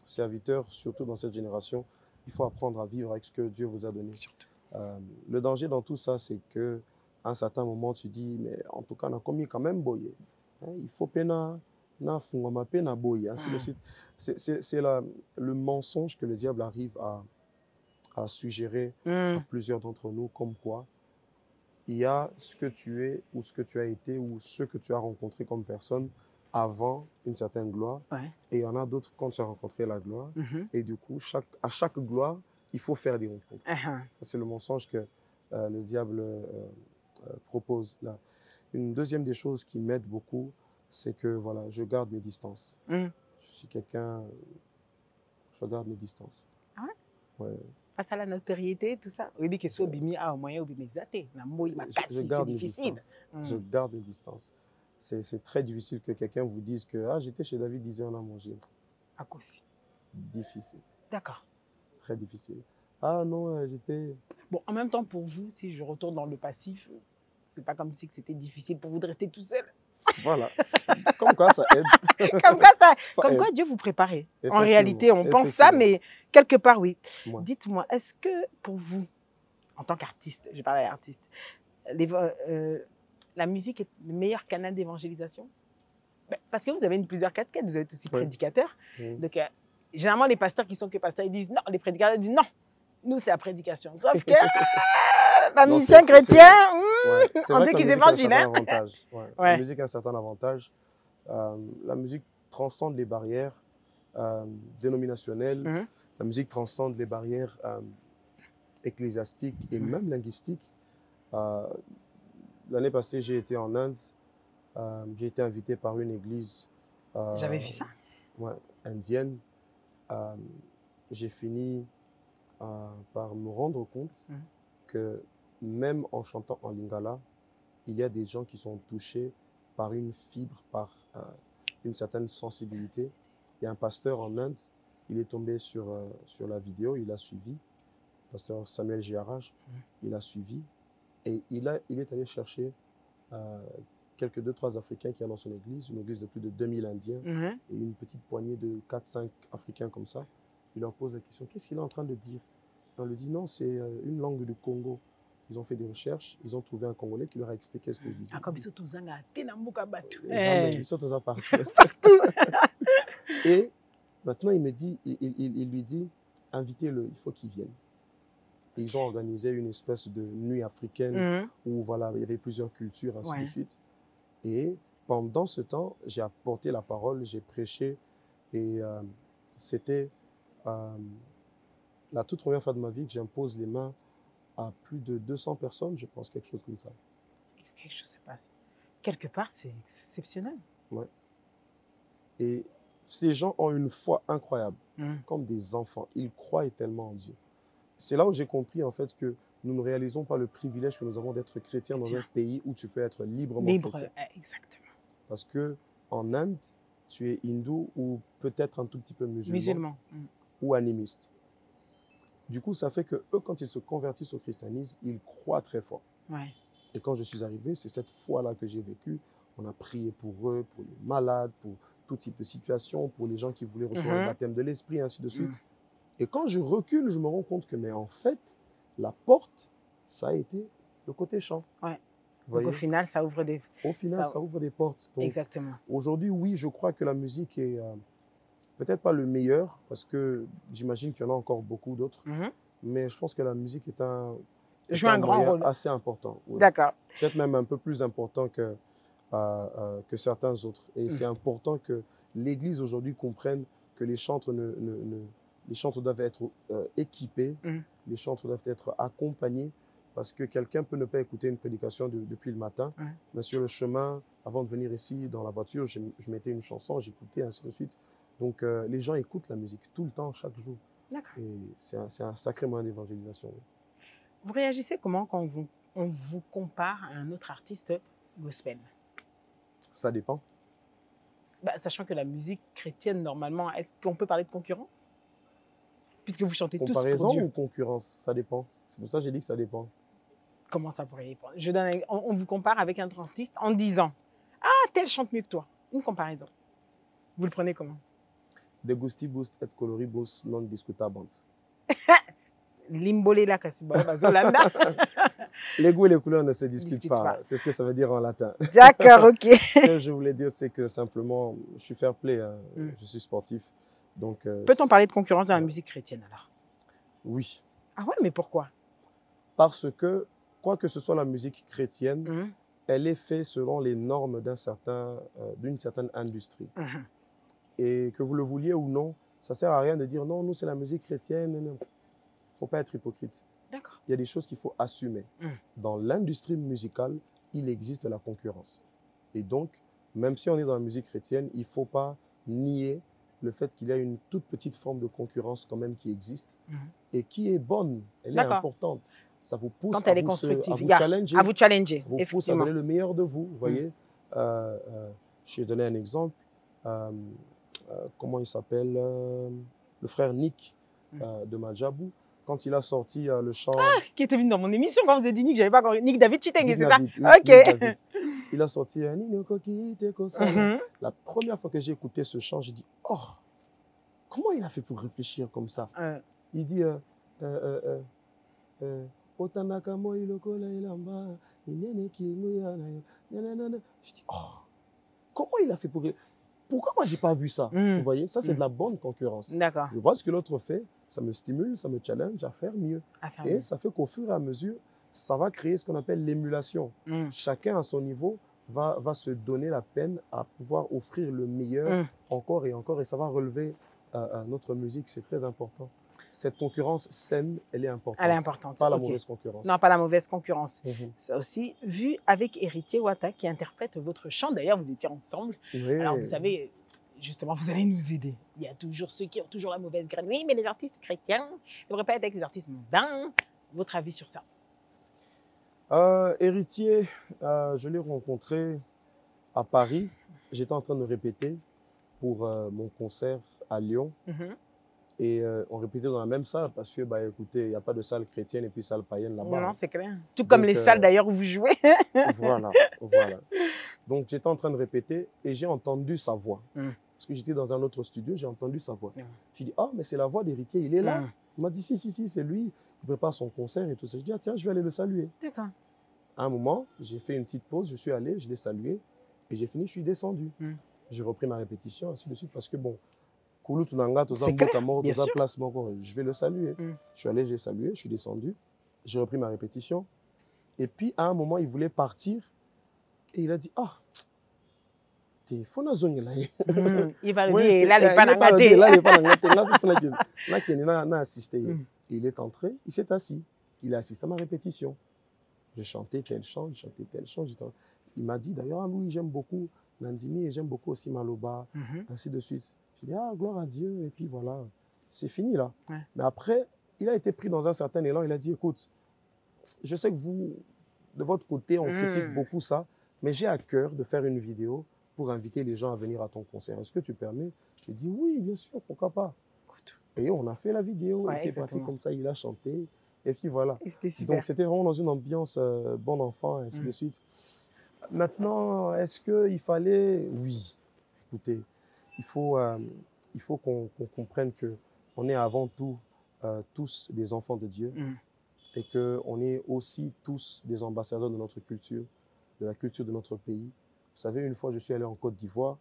serviteur, surtout dans cette génération, il faut apprendre à vivre avec ce que Dieu vous a donné. Le danger dans tout ça, c'est qu'à un certain moment, tu dis, mais en tout cas, on a commis quand même boyé. Il faut peine na fungama pe na boy, ainsi de suite. C'est le mensonge que le diable arrive à suggérer à plusieurs d'entre nous, comme quoi il y a ce que tu es ou ce que tu as été ou ce que tu as rencontré comme personne avant une certaine gloire. Ouais. Et il y en a d'autres quand tu as rencontré la gloire. Et du coup, à chaque gloire, il faut faire des rencontres. Ça, c'est le mensonge que le diable propose là. Une deuxième des choses qui m'aide beaucoup, c'est que voilà, je garde mes distances. Je suis quelqu'un, je garde mes distances. Ah ouais? Ouais. Face à la notoriété, tout ça. On dit que c'est obimi à moyen obimisaté. Je garde mes distances. Je garde mes distances. C'est très difficile que quelqu'un vous dise que ah, j'étais chez David, disait on a mangé. À cause. Difficile. D'accord. Très difficile. Ah non, j'étais... Bon, en même temps, pour vous, si je retourne dans le passif, c'est pas comme si c'était difficile pour vous de rester tout seul. Voilà. Comme quoi, ça aide. Comme quoi, Dieu vous préparait. En réalité, on pense ça, mais quelque part, oui. Dites-moi, est-ce que pour vous, en tant qu'artiste, je parle à l'artiste, la musique est le meilleur canal d'évangélisation? Parce que vous avez plusieurs casquettes, vous êtes aussi prédicateur. Donc, généralement, les pasteurs qui sont que pasteurs, ils disent non, les prédicateurs disent non, nous, c'est la prédication. Sauf que la musicien chrétien, on dit qu'ils évangélisent. La musique a un certain avantage. La musique transcende les barrières dénominationnelles. La musique transcende les barrières ecclésiastiques et même linguistiques. L'année passée, j'ai été en Inde. J'ai été invité par une église j'avais vu ça. Indienne. J'ai fini par me rendre compte que même en chantant en lingala, il y a des gens qui sont touchés par une fibre, par une certaine sensibilité. Il y a un pasteur en Inde, il est tombé sur la vidéo, il a suivi, pasteur Samuel Giaraj, il a suivi et il est allé chercher quelques 2-3 Africains qui sont dans son église, une église de plus de 2000 Indiens et une petite poignée de 4-5 Africains comme ça. Il leur pose la question, qu'est-ce qu'il est en train de dire? On lui dit non, c'est une langue du Congo. Ils ont fait des recherches, ils ont trouvé un Congolais qui leur a expliqué ce qu'il disait. Et maintenant, il me dit, il lui dit, invitez-le, il faut qu'il vienne. Et ils ont organisé une espèce de nuit africaine où voilà, il y avait plusieurs cultures, ainsi de suite. Et pendant ce temps, j'ai apporté la parole, j'ai prêché et c'était la toute première fois de ma vie que j'impose les mains à plus de 200 personnes, je pense, quelque chose comme ça. Quelque chose se passe. Quelque part, c'est exceptionnel. Ouais. Et ces gens ont une foi incroyable, comme des enfants. Ils croient tellement en Dieu. C'est là où j'ai compris, en fait, que nous ne réalisons pas le privilège que nous avons d'être chrétiens dans un pays où tu peux être librement chrétien. Exactement. Parce qu'en Inde, tu es hindou ou peut-être un tout petit peu musulman. Ou animiste. Du coup, ça fait que eux, quand ils se convertissent au christianisme, ils croient très fort. Et quand je suis arrivé, c'est cette foi-là que j'ai vécue. On a prié pour eux, pour les malades, pour tout type de situation, pour les gens qui voulaient recevoir le baptême de l'esprit, ainsi de suite. Et quand je recule, je me rends compte que, mais en fait, la porte, ça a été le côté chant. Donc au final, ça ouvre des... ça ouvre des portes. Donc, exactement. Aujourd'hui, oui, je crois que la musique est peut-être pas le meilleur, parce que j'imagine qu'il y en a encore beaucoup d'autres, mais je pense que la musique est un grand rôle assez important. D'accord. Peut-être même un peu plus important que certains autres. Et c'est important que l'Église aujourd'hui comprenne que les chantres doivent être équipés, les chantres doivent être accompagnés, parce que quelqu'un peut ne pas écouter une prédication depuis le matin, mais sur le chemin, avant de venir ici, dans la voiture, je mettais une chanson, j'écoutais, ainsi de suite. Donc les gens écoutent la musique tout le temps, chaque jour. Et c'est un sacré moyen d'évangélisation. Vous réagissez comment quand on vous compare à un autre artiste gospel? Ça dépend. Sachant que la musique chrétienne, normalement, est-ce qu'on peut parler de concurrence? Puisque vous chantez tous pour Dieu. Comparaison ou concurrence? Ça dépend. C'est pour ça que j'ai dit que ça dépend. Comment ça pourrait dépendre? On vous compare avec un autre artiste en disant « Ah, tel chante mieux que toi ». Une comparaison. Vous le prenez comment? De gustibus et coloribus non discutabant. Limbolé la kasiba bazolanda. Les goûts et les couleurs ne se discutent Discute pas. pas. C'est ce que ça veut dire en latin. D'accord, ok. Ce que je voulais dire, c'est que simplement, je suis fair play, hein. Je suis sportif. Donc, Peut-on parler de concurrence dans la musique chrétienne alors? oui. Ah ouais, mais pourquoi? Parce que, quoi que ce soit la musique chrétienne, Mhm. elle est faite selon les normes d'une certaine industrie. Mhm. Et que vous le vouliez ou non, ça ne sert à rien de dire non, nous c'est la musique chrétienne. Il ne faut pas être hypocrite. D'accord. Il y a des choses qu'il faut assumer. Dans l'industrie musicale, il existe de la concurrence. Et donc, même si on est dans la musique chrétienne, il ne faut pas nier le fait qu'il y a une toute petite forme de concurrence quand même qui existe et qui est bonne, elle est importante. Ça vous pousse quand elle est à constructive, vous challenger. À vous challenger, Ça vous pousse à donner le meilleur de vous. Vous voyez, je vais donner un exemple. Comment il s'appelle le frère Nick de Majabou. Quand il a sorti le chant... qui était venu dans mon émission quand vous avez dit Nick, j'avais pas compris. Nick David Chiteng, c'est ça? Oui, Ok. Nick David. Il a sorti La première fois que j'ai écouté ce chant, j'ai dit, oh, comment il a fait pour réfléchir comme ça? Il dit, je dis, oh, comment il a fait pour... Pourquoi moi, j'ai pas vu ça? Vous voyez, ça, c'est de la bonne concurrence. D'accord. Je vois ce que l'autre fait, ça me stimule, ça me challenge à faire mieux. Et ça fait qu'au fur et à mesure, ça va créer ce qu'on appelle l'émulation. Chacun à son niveau va se donner la peine à pouvoir offrir le meilleur encore et encore, et ça va relever notre musique. C'est très important. Cette concurrence saine, elle est importante. Elle est importante. Pas la mauvaise concurrence. Non, pas la mauvaise concurrence. Ça aussi, vu avec Héritier Wata qui interprète votre chant. D'ailleurs, vous étiez ensemble. Oui. Alors, vous savez, justement, vous allez nous aider. Il y a toujours ceux qui ont toujours la mauvaise graine. Oui, mais les artistes chrétiens ne devraient pas être avec les artistes mondains. Votre avis sur ça? Héritier, je l'ai rencontré à Paris. J'étais en train de répéter pour mon concert à Lyon. Et on répétait dans la même salle parce que, bah, écoutez, il n'y a pas de salle chrétienne et puis salle païenne là-bas. Non, c'est clair. Tout comme les salles d'ailleurs où vous jouez. Voilà. Donc, j'étais en train de répéter et j'ai entendu sa voix. Parce que j'étais dans un autre studio, j'ai entendu sa voix. J'ai dit, ah, mais c'est la voix d'Héritier, il est là. Il m'a dit, si, c'est lui. Il prépare son concert et tout ça. Je dis, ah, tiens, je vais aller le saluer. D'accord. À un moment, j'ai fait une petite pause, je suis allé, je l'ai salué et j'ai fini, je suis descendu. J'ai repris ma répétition, ainsi de suite, parce que bon, je vais le saluer. Je suis allé, j'ai salué, je suis descendu, j'ai repris ma répétition. Et puis, à un moment, il voulait partir et il a dit, ah, t'es fonazong là. Il va le dire, là, il est assisté. Il est entré, il s'est assis, il a assisté à ma répétition. Je chantais tel chant, je chantais tel chant. Il m'a dit d'ailleurs, ah oui, j'aime beaucoup Nandimi et j'aime beaucoup aussi Maloba, ainsi de suite. J'ai dit, ah, gloire à Dieu, et puis voilà, c'est fini là. Mais après, il a été pris dans un certain élan, il a dit, écoute, je sais que vous, de votre côté, on critique beaucoup ça, mais j'ai à cœur de faire une vidéo pour inviter les gens à venir à ton concert. Est-ce que tu permets? J'ai dit, oui, bien sûr, pourquoi pas. Et on a fait la vidéo, et c'est parti comme ça, il a chanté, et puis voilà. Donc c'était vraiment dans une ambiance bon enfant, ainsi de suite. Maintenant, est-ce qu'il fallait... Oui, écoutez, il faut qu'on comprenne qu'on est avant tout tous des enfants de Dieu et qu'on est aussi tous des ambassadeurs de notre culture, de la culture de notre pays. Vous savez, une fois, je suis allé en Côte d'Ivoire,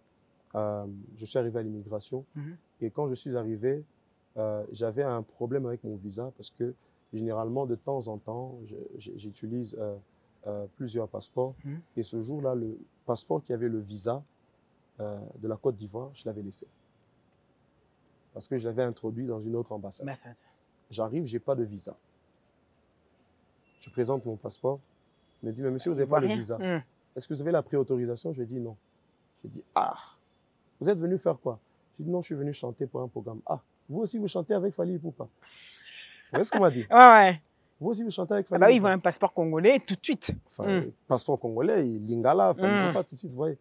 je suis arrivé à l'immigration et quand je suis arrivé, j'avais un problème avec mon visa parce que généralement, de temps en temps, j'utilise plusieurs passeports et ce jour-là, le passeport qui avait le visa de la Côte d'Ivoire, je l'avais laissé. Parce que je l'avais introduit dans une autre ambassade. J'arrive, je n'ai pas de visa. Je présente mon passeport. Il me dit, mais monsieur, vous n'avez pas le visa. Est-ce que vous avez la préautorisation? Je lui dis non. Je lui dis, ah, vous êtes venu faire quoi? Je lui dis non, je suis venu chanter pour un programme. Ah, vous aussi, vous chantez avec Fally Ipupa. Vous voyez ce qu'on m'a dit? Vous aussi, vous chantez avec Fally Ipupa. Ah bah oui, il voit un passeport congolais tout de suite. Enfin, passeport congolais, Lingala, Fally Ipupa tout de suite, vous voyez.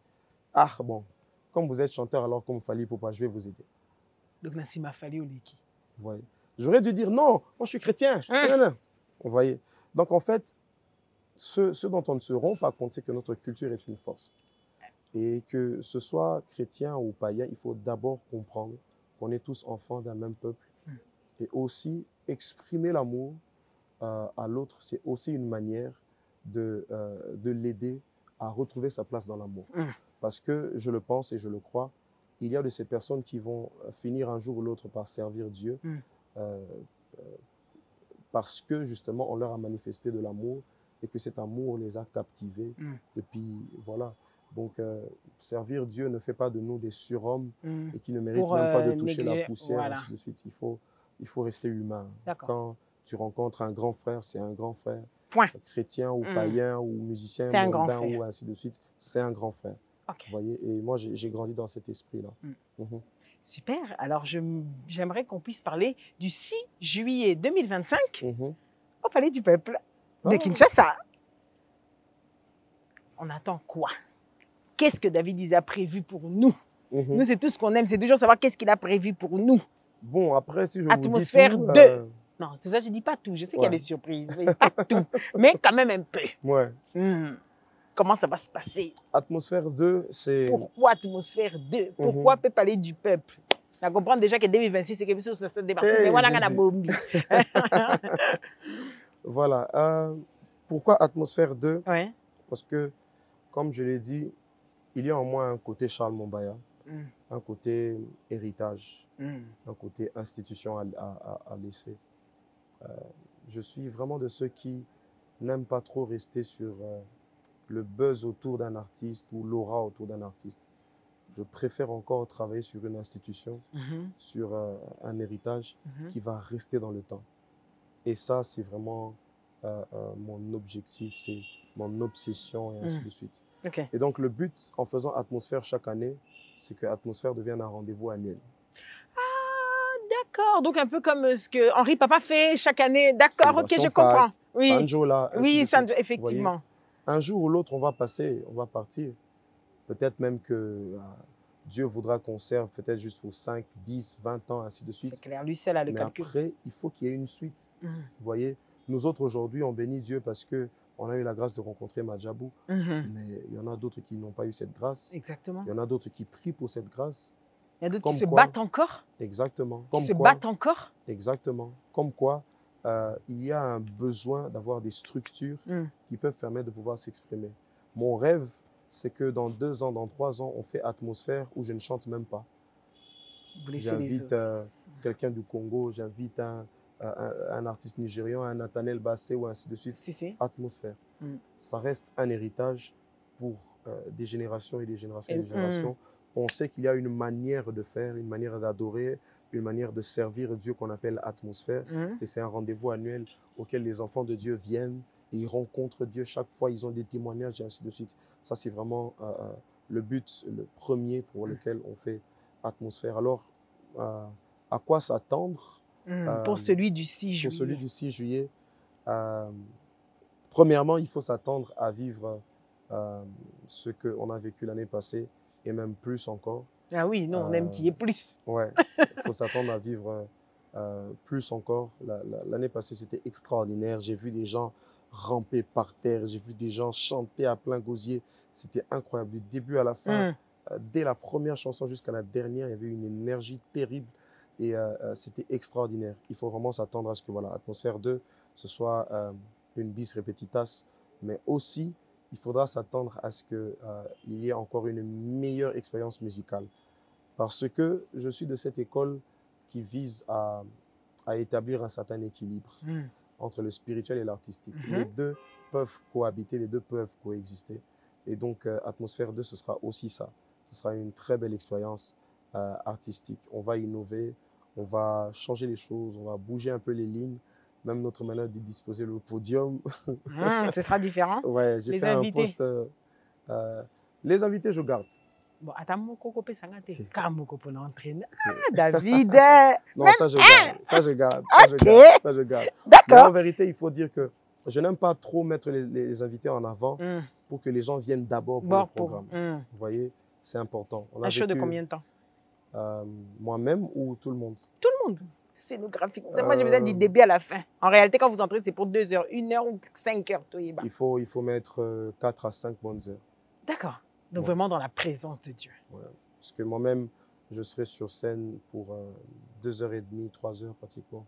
Ah, bon, comme vous êtes chanteur alors comme Fally Ipupa, je vais vous aider. Donc, Nassima Fally Oleki. Vous voyez. J'aurais dû dire non, moi je suis chrétien. Vous voyez. Donc en fait, ce dont on ne se rend pas compte, c'est que notre culture est une force. Et que ce soit chrétien ou païen, il faut d'abord comprendre qu'on est tous enfants d'un même peuple. Et aussi exprimer l'amour à l'autre, c'est aussi une manière de l'aider à retrouver sa place dans l'amour. Parce que je le pense et je le crois, il y a de ces personnes qui vont finir un jour ou l'autre par servir Dieu euh, parce que justement on leur a manifesté de l'amour et que cet amour les a captivés. Et puis voilà. Donc servir Dieu ne fait pas de nous des surhommes et qui ne méritent même pas de toucher la poussière, voilà. ainsi de suite. Il faut rester humain. Quand tu rencontres un grand frère, c'est un grand frère. Point. Chrétien ou païen ou musicien mondain ou ainsi de suite, c'est un grand frère. Vous voyez, et moi j'ai grandi dans cet esprit-là. Super. Alors j'aimerais qu'on puisse parler du 6 juillet 2025 au Palais du Peuple de Kinshasa. On attend quoi? Qu'est-ce que David Isa a prévu pour nous? Nous, c'est tout ce qu'on aime, c'est toujours savoir qu'est-ce qu'il a prévu pour nous. Bon, après, si je Atmosphère vous dis tout, 2. Non, c'est pour ça que je ne dis pas tout. Je sais qu'il y a des surprises, mais pas tout. Mais quand même un peu. Ouais. Comment ça va se passer? Atmosphère 2, c'est... Pourquoi Atmosphère 2? Pourquoi peut parler du peuple? On comprend déjà que 2026, c'est quelque chose qui se démarque. Mais voilà, on a bombi. Voilà. Pourquoi Atmosphère 2? Ouais. Parce que, comme je l'ai dit, il y a en moi un côté Charles Mombaya, un côté héritage, un côté institution à laisser. Je suis vraiment de ceux qui n'aiment pas trop rester sur le buzz autour d'un artiste ou l'aura autour d'un artiste. Je préfère encore travailler sur une institution, sur un héritage qui va rester dans le temps. Et ça, c'est vraiment mon objectif, c'est mon obsession et ainsi de suite. Et donc, le but en faisant Atmosphère chaque année, c'est que Atmosphère devienne un rendez-vous annuel. Ah, d'accord. Donc, un peu comme ce que Henri Papa fait chaque année. D'accord, ok, je comprends. Oui, Sanjo là. Oui, Sanjo, effectivement. Un jour ou l'autre, on va passer, on va partir. Peut-être même que Dieu voudra qu'on serve peut-être juste pour 5, 10, 20 ans, ainsi de suite. C'est clair, lui seul a le calcul. Mais après, il faut qu'il y ait une suite. Vous voyez, nous autres aujourd'hui, on bénit Dieu parce qu'on a eu la grâce de rencontrer Madjabou. Mais il y en a d'autres qui n'ont pas eu cette grâce. Exactement. Il y en a d'autres qui prient pour cette grâce. Il y a d'autres qui se battent encore. Exactement. Qui se battent encore. Exactement. Comme quoi, il y a un besoin d'avoir des structures qui peuvent permettre de pouvoir s'exprimer. Mon rêve, c'est que dans 2 ans, dans 3 ans, on fait Atmosphère où je ne chante même pas. J'invite quelqu'un du Congo, j'invite un artiste nigérian, un Nathaniel Bassé ou ainsi de suite. Atmosphère. Ça reste un héritage pour des générations et des générations et des générations. On sait qu'il y a une manière de faire, une manière d'adorer, une manière de servir Dieu qu'on appelle Atmosphère. Et c'est un rendez-vous annuel auquel les enfants de Dieu viennent et ils rencontrent Dieu chaque fois, ils ont des témoignages et ainsi de suite. Ça, c'est vraiment le but, le premier pour lequel on fait Atmosphère. Alors, à quoi s'attendre pour celui du 6 juillet? Pour celui du 6 juillet, premièrement, il faut s'attendre à vivre ce qu'on a vécu l'année passée et même plus encore. Ah oui, non, on aime qu'il y ait plus. Ouais, il faut s'attendre à vivre plus encore. L'année passée, c'était extraordinaire. J'ai vu des gens ramper par terre, j'ai vu des gens chanter à plein gosier. C'était incroyable. Du début à la fin, dès la première chanson jusqu'à la dernière, il y avait une énergie terrible et c'était extraordinaire. Il faut vraiment s'attendre à ce que voilà, Atmosphère 2, ce soit une bis repetitas, mais aussi, il faudra s'attendre à ce qu'il y ait encore une meilleure expérience musicale. Parce que je suis de cette école qui vise à établir un certain équilibre entre le spirituel et l'artistique. Les deux peuvent cohabiter, les deux peuvent coexister. Et donc, Atmosphère 2, ce sera aussi ça. Ce sera une très belle expérience artistique. On va innover, on va changer les choses, on va bouger un peu les lignes, même notre manière de disposer le podium. Ce sera différent. Ouais, j'ai fait un post. Les invités, je garde. Bon, attends, mon coco peut s'engager. Comme pour l'entraîner. Ah, David! Non, ça je garde. Ça je garde. Ça je garde. D'accord. En vérité, il faut dire que je n'aime pas trop mettre les invités en avant pour que les gens viennent d'abord pour le programme. Vous voyez, c'est important. Un show de combien de temps? Moi-même ou tout le monde? Tout le monde. Scénographique. Moi, je vous ai dit début à la fin. En réalité, quand vous entrez, c'est pour 2 heures, 1 heure ou 5 heures. Il faut mettre 4 à 5 bonnes heures. D'accord. Donc vraiment dans la présence de Dieu. Ouais. Parce que moi-même, je serai sur scène pour 2h30, 3 heures pratiquement.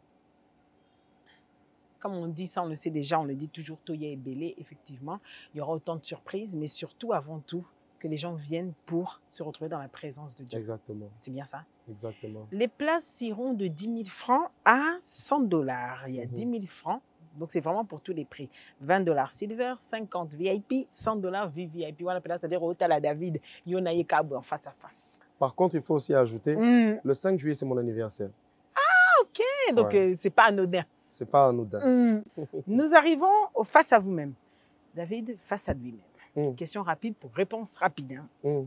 Comme on dit ça, on le sait déjà, on le dit toujours, Toya et Bélé, effectivement, il y aura autant de surprises, mais surtout, avant tout, que les gens viennent pour se retrouver dans la présence de Dieu. Exactement. C'est bien ça? Exactement. Les places iront de 10 000 francs à 100 $. Il y a 10 000 francs, donc c'est vraiment pour tous les prix. 20 $ Silver, 50 VIP, 100 $ VVIP. Voilà, c'est-à-dire au Hôtel à David, Yonaye Kabou en face à face. Par contre, il faut aussi ajouter, le 5 juillet, c'est mon anniversaire. Ah, ok, donc Ouais. c'est pas anodin. C'est pas anodin. Nous arrivons au face à vous-même. David, face à lui-même. Question rapide pour réponse rapide. Hein.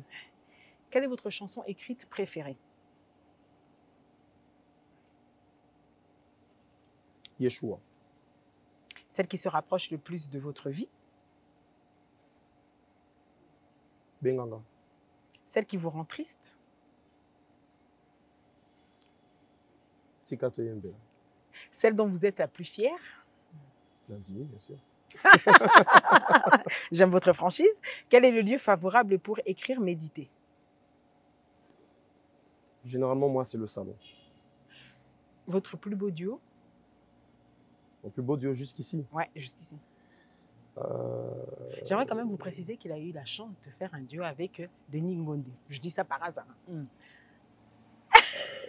Quelle est votre chanson écrite préférée? Yeshua. Celle qui se rapproche le plus de votre vie? Benganga. Celle qui vous rend triste? Tikatoyembe. Celle dont vous êtes la plus fière? Nandini, bien sûr. J'aime votre franchise. Quel est le lieu favorable pour écrire, méditer? Généralement, moi, c'est le salon. Votre plus beau duo? Mon plus beau duo jusqu'ici. Ouais, jusqu'ici. J'aimerais quand même vous préciser qu'il a eu la chance de faire un duo avec Denis Ngonde. Je dis ça par hasard.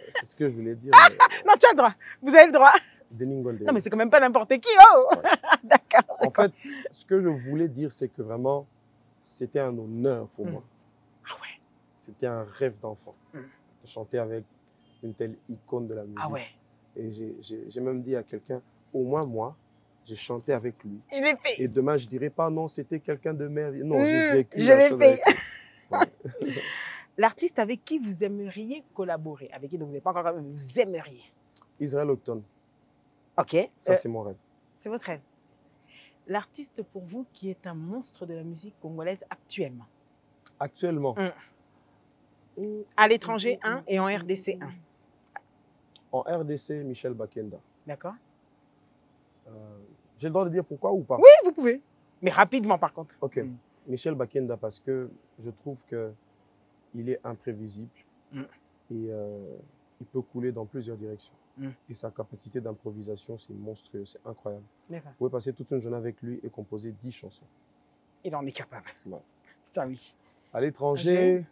C'est ce que je voulais dire. Non, tu as le droit. Vous avez le droit. Denis Ngonde. Non, mais c'est quand même pas n'importe qui. Oh Ouais. D'accord. En fait, ce que je voulais dire, c'est que vraiment, c'était un honneur pour moi. Ah ouais. C'était un rêve d'enfant. De chanter avec une telle icône de la musique. Ah ouais. Et j'ai même dit à quelqu'un, au moins moi, j'ai chanté avec lui. Il est fait. Et demain, je ne dirai pas, non, c'était quelqu'un de merveilleux. Non, j'ai vécu. Je l'ai fait. Ouais. L'artiste avec qui vous aimeriez collaborer, avec qui donc vous n'avez pas encore collaboré, mais vous aimeriez. Israël Octone. Ok. Ça, c'est mon rêve. C'est votre rêve. L'artiste pour vous qui est un monstre de la musique congolaise actuellement. Actuellement. À l'étranger, 1 et en RDC, 1. En RDC, Michel Bakenda. D'accord. J'ai le droit de dire pourquoi ou pas? Oui, vous pouvez. Mais rapidement, par contre. Ok. Michel Bakenda, parce que je trouve qu'il est imprévisible et il peut couler dans plusieurs directions. Et sa capacité d'improvisation, c'est monstrueux, c'est incroyable. Vous pouvez passer toute une journée avec lui et composer 10 chansons. Il en est capable. Ouais. Ça, oui. À l'étranger,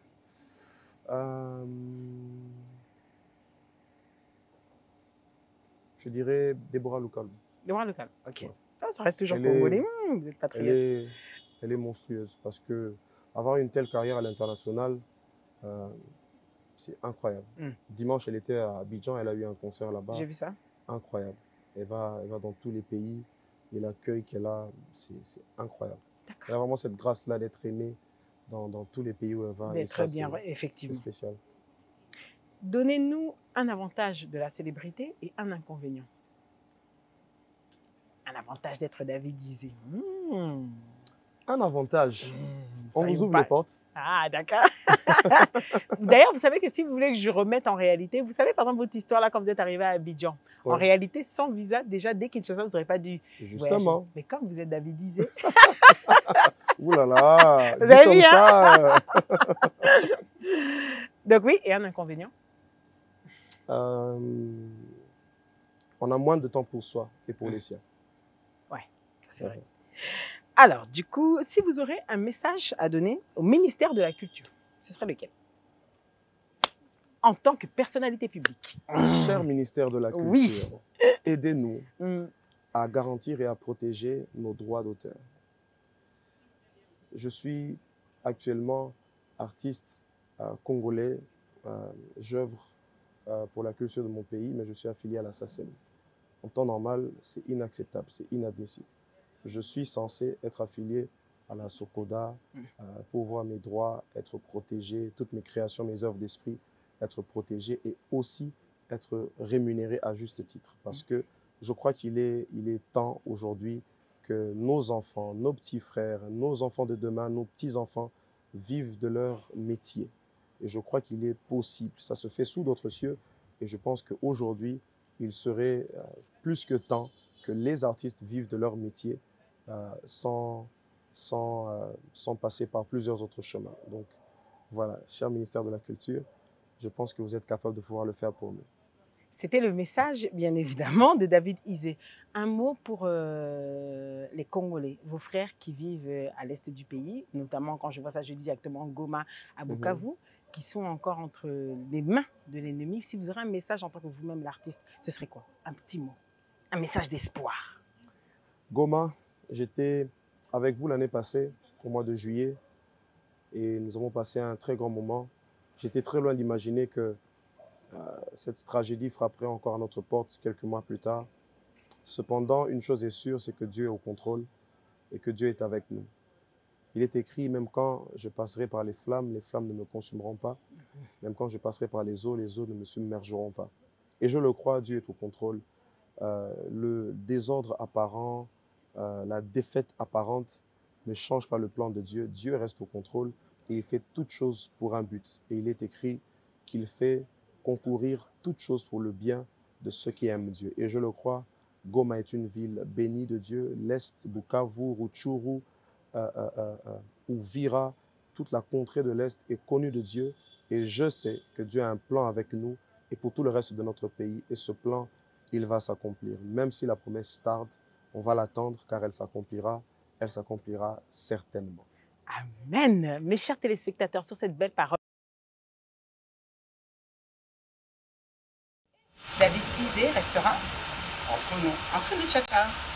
je dirais Deborah Lukalu. Deborah Lukalu, ok. Ouais. Ça reste toujours congolais. Vous êtes patriote. Elle est monstrueuse parce que avoir une telle carrière à l'international, c'est incroyable. Dimanche, elle était à Abidjan, elle a eu un concert là-bas. J'ai vu ça. Incroyable. Elle va dans tous les pays et l'accueil qu'elle a, c'est incroyable. Elle a vraiment cette grâce-là d'être aimée dans tous les pays où elle va. D'être bien, effectivement. C'est spécial. Donnez-nous un avantage de la célébrité et un inconvénient. Un avantage d'être David Dizé. Un avantage. On vous ouvre les portes. Ah, d'accord. D'ailleurs, vous savez que si vous voulez que je remette en réalité, vous savez, par exemple, votre histoire là, quand vous êtes arrivé à Abidjan, en réalité, sans visa, déjà, dès Kinshasa, vous n'aurez pas dû Justement. voyager. Mais comme vous êtes David Dizé. Ouh là là. Vous avez comme vu, ça. Donc oui, et un inconvénient. On a moins de temps pour soi et pour les siens. Ouais, c'est vrai. Alors, du coup, si vous aurez un message à donner au ministère de la Culture, ce serait lequel? En tant que personnalité publique. Cher ministère de la Culture, aidez-nous à garantir et à protéger nos droits d'auteur. Je suis actuellement artiste congolais. J'œuvre pour la culture de mon pays, mais je suis affilié à la SACEM. En temps normal, c'est inacceptable, c'est inadmissible. Je suis censé être affilié à la SOCODA pour voir mes droits être protégés, toutes mes créations, mes œuvres d'esprit être protégées et aussi être rémunéré à juste titre. Parce que je crois qu'il est temps aujourd'hui que nos enfants, nos petits frères, nos enfants de demain, nos petits-enfants vivent de leur métier. Et je crois qu'il est possible. Ça se fait sous d'autres cieux. Et je pense qu'aujourd'hui, il serait plus que temps que les artistes vivent de leur métier sans passer par plusieurs autres chemins. Donc voilà, cher ministère de la Culture, je pense que vous êtes capable de pouvoir le faire pour nous. C'était le message, bien évidemment, de David Isé. Un mot pour les Congolais, vos frères qui vivent à l'est du pays, notamment quand je vois ça, je dis directement Goma à Bukavu, qui sont encore entre les mains de l'ennemi. Si vous aurez un message en tant que vous-même l'artiste, ce serait quoi? Un petit mot, un message d'espoir. Goma, j'étais avec vous l'année passée, au mois de juillet, et nous avons passé un très grand moment. J'étais très loin d'imaginer que cette tragédie frapperait encore à notre porte quelques mois plus tard. Cependant, une chose est sûre, c'est que Dieu est au contrôle et que Dieu est avec nous. Il est écrit, même quand je passerai par les flammes ne me consumeront pas. Même quand je passerai par les eaux ne me submergeront pas. Et je le crois, Dieu est au contrôle. Le désordre apparent, la défaite apparente ne change pas le plan de Dieu. Dieu reste au contrôle et il fait toutes choses pour un but. Et il est écrit qu'il fait concourir toutes choses pour le bien de ceux qui aiment Dieu. Et je le crois, Goma est une ville bénie de Dieu. L'Est, Bukavu, Rutshuru, Uvira, toute la contrée de l'Est est connue de Dieu. Et je sais que Dieu a un plan avec nous et pour tout le reste de notre pays. Et ce plan, il va s'accomplir. Même si la promesse tarde, on va l'attendre car elle s'accomplira certainement. Amen. Mes chers téléspectateurs, sur cette belle parole, David Isé restera entre nous, ciao, ciao.